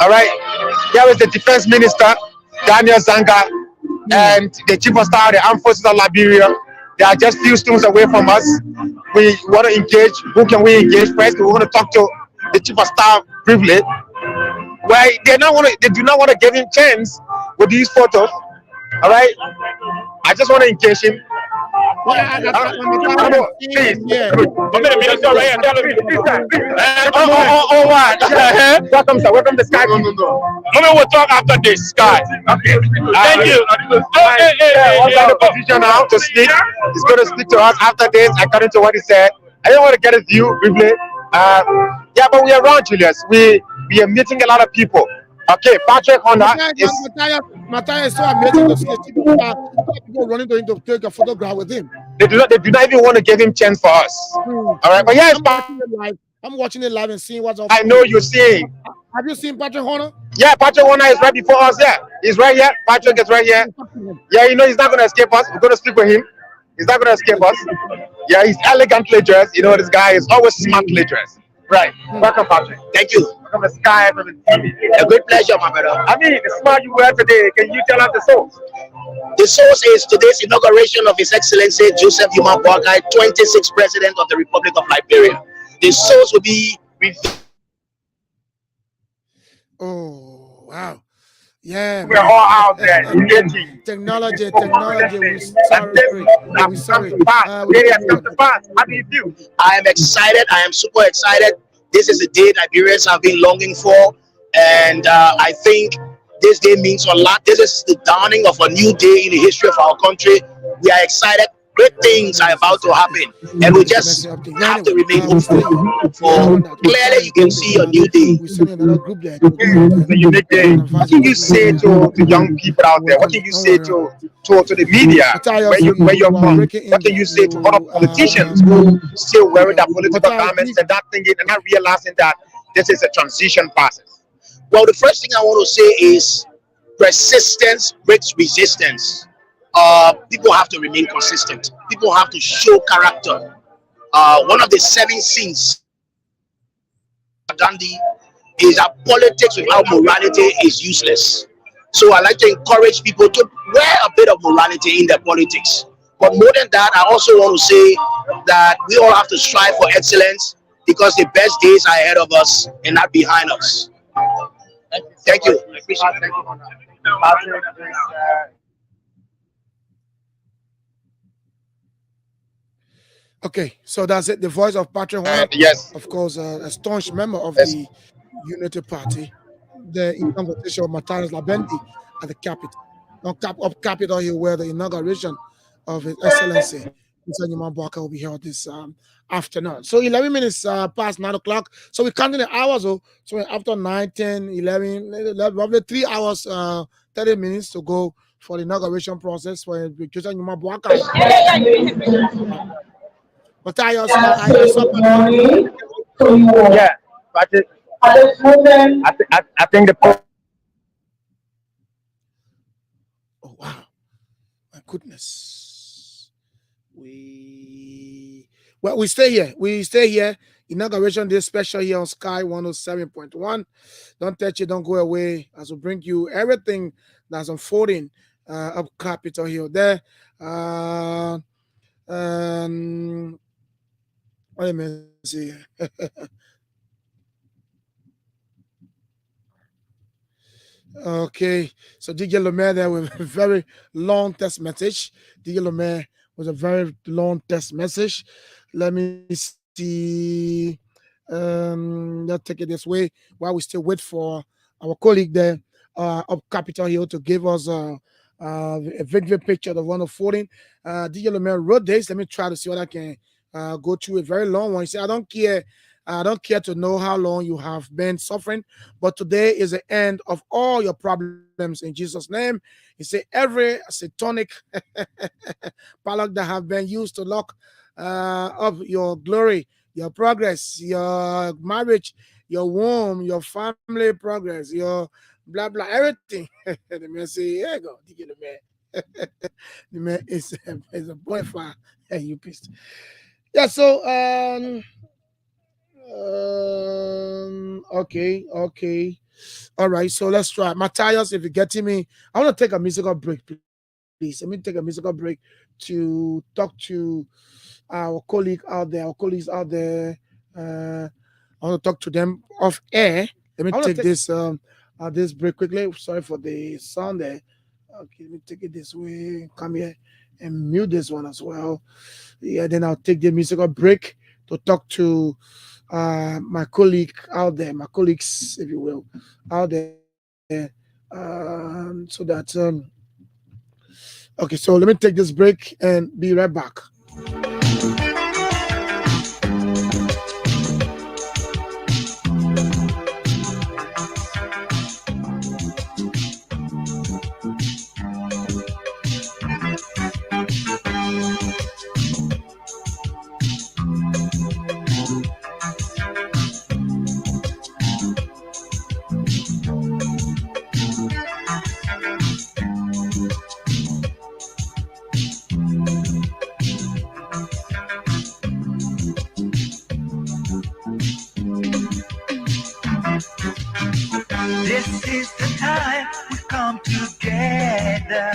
All right. There is the Defense Minister, Daniel Zanga, and the Chief of Staff of the Armed Forces of Liberia. They are just few stones away from us. We want to engage. Who can we engage first? We want to talk to the Chief of Staff briefly. Well, they do not want to give him chance with these photos. All right. I just want to engage him. Please. Welcome, sir. Welcome to Sky. We'll talk after this, Sky. Okay. Thank you. Also the position now to speak. He's going to speak to us after this, according to what he said. I don't want to get his view briefly. Yeah, but we are around, Julius. We are meeting a lot of people. Okay, Patrick Honor Matthias is so amazing to see people running to take a photograph with him. They do not even want to give him chance for us. All right, but yeah, I'm watching it live and seeing what's up. I know you're seeing. Have you seen Patrick Horner? Yeah, Patrick Horner is right before us. Yeah, he's right here. Patrick is right here. Yeah, you know he's not gonna escape us. We're gonna speak with him. He's not gonna escape us. Yeah, he's elegantly dressed. You know, this guy is always smartly dressed. Right. Welcome, Patrick. Thank you. Welcome to Sky from the TV. A great pleasure, my brother. I mean, the smart you wear today. Can you tell us the source? The source is today's inauguration of His Excellency Joseph Yuma Boakai, 26th President of the Republic of Liberia. The source will be. Oh, wow. Yeah, we're all out there engaging. Technology. We're sorry. How do you feel? I am excited. I am super excited. This is a day Liberians have been longing for, and I think this day means a lot. This is the dawning of a new day in the history of our country. We are excited. Great things are about to happen, and we just have to remain hopeful. For clearly, you can see a new day. It's a unique day. What can you say to young people out there? What can you say to the media where you're from? What can you say to other politicians who still wearing their political garments and not realizing that this is a transition process? Well, the first thing I want to say is persistence breaks resistance. People have to remain consistent. People have to show character. One of the 7 sins of Gandhi is that politics without morality is useless. So I like to encourage people to wear a bit of morality in their politics. But more than that, I also want to say that we all have to strive for excellence because the best days are ahead of us and not behind us. Thank you. I appreciate it. Okay, so that's it. The voice of Patrick Horner, yes, of course, a staunch member of the Unity Party. The inauguration of Matthias Labendi at the Capitol. Up Capitol Hill, where the inauguration of His Excellency Mr. Yuma Boakai will be held this afternoon. So 11 minutes past 9 o'clock. So we're counting the hours. So after 9, 10, 11, roughly 3 hours, 30 minutes to go for the inauguration process for Mr. Yuma Boakai. Matthias, yeah, Patrick. I think the. Oh wow, my goodness. We stay here. We stay here. Inauguration Day Special here on Sky 107.1. Don't touch it. Don't go away. As we bring you everything that's unfolding up Capitol Hill there. Let me see. Okay, so DJ Lemaire there with a very long text message. DJ Lemaire was a very long text message. Let me see. Let's take it this way while we still wait for our colleague there up Capitol Hill to give us a vivid picture of one of 14. DJ Lemaire wrote this. Let me try to see what I can go through a very long one. He said, I don't care to know how long you have been suffering, but today is the end of all your problems in Jesus' name. He said, every satanic padlock that have been used to lock up your glory, your progress, your marriage, your womb, your family progress, your blah, blah, everything. The man say, here you go, DJ the man. The man is a boyfriend. Hey, you pissed. Yeah, so okay. All right, so let's try. Matthias, if you're getting me, I want to take a musical break, please. Let me take a musical break to talk to our colleagues out there. I want to talk to them off air. Let me take this break quickly. Sorry for the sound there. Okay, let me take it this way. Come here and mute this one as well. Yeah, then I'll take the musical break to talk to my colleague out there, my colleagues, if you will, out there. So that okay, so let me take this break and be right back. This is the time we come together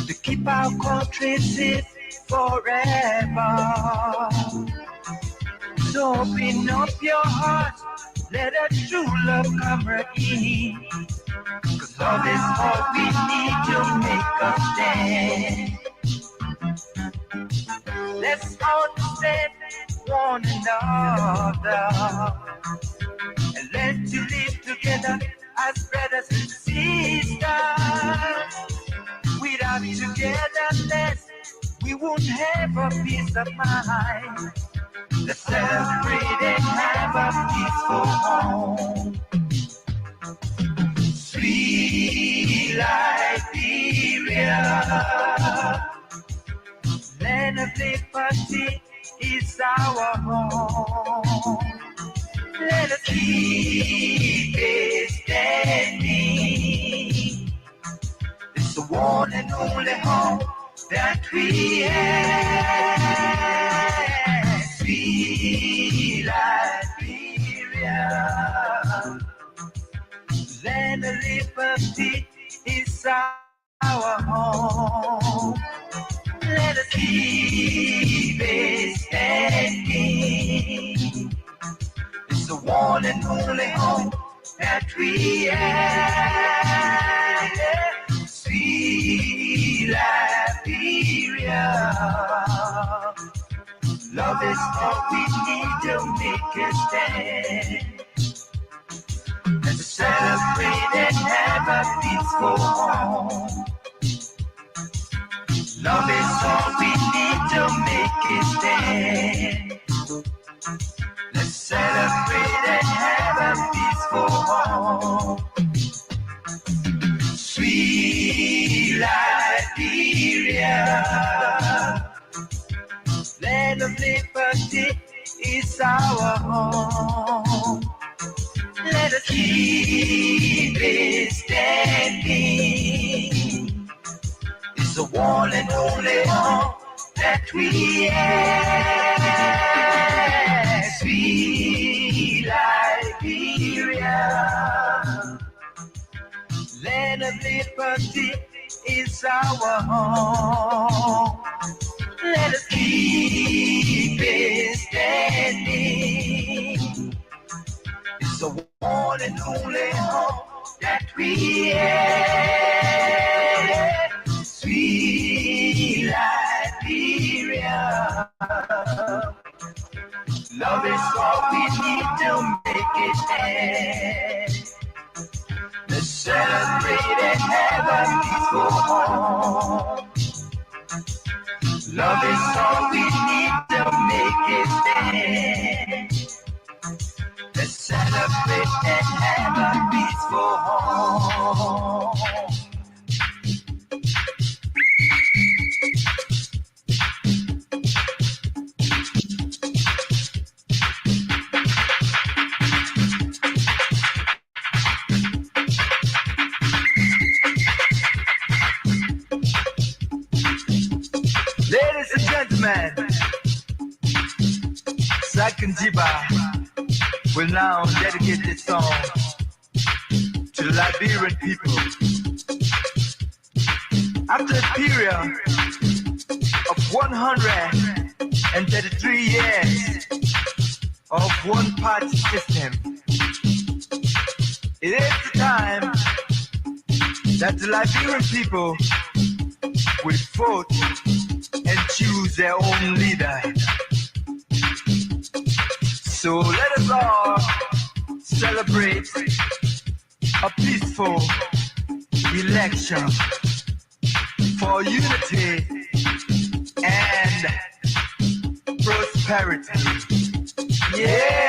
to keep our country safe forever. So open up your heart, let a true love come right in. 'Cause love is all we need to make us stand. Let's understand one another and learn to live together as brothers and sisters. Without togetherness, we won't have a peace of mind. Let's celebrate and have a peaceful home. Sweet Liberia, land of liberty is our home. Let us keep it standing. It's the one and only home that we have. Sweet Liberia, land of liberty is our home. Let us keep it standing. It's the one and only home that we have. Sweet Liberia, love is all we need to make a stand. Let's celebrate and have a peaceful home. Love is all we need to make it stand. Let's celebrate and have a peaceful home. Sweet Liberia, land of liberty is our home. Let us keep it standing. It's the one and only home that we have. Sweet Liberia, land of liberty is our home. Let us keep it standing. It's the one and only home that we have. Sweet Liberia, love is all we need to make it stand. Let's celebrate and have a peaceful home. Love is all we need to make it stand. Let's celebrate and have a peaceful home. Ladies and gentlemen, Second Jiba will now dedicate this song to the Liberian people. After a period of 133 years of one-party system, it is the time that the Liberian people will vote and choose their own leader. So let us all celebrate a peaceful election for unity and prosperity. Yeah!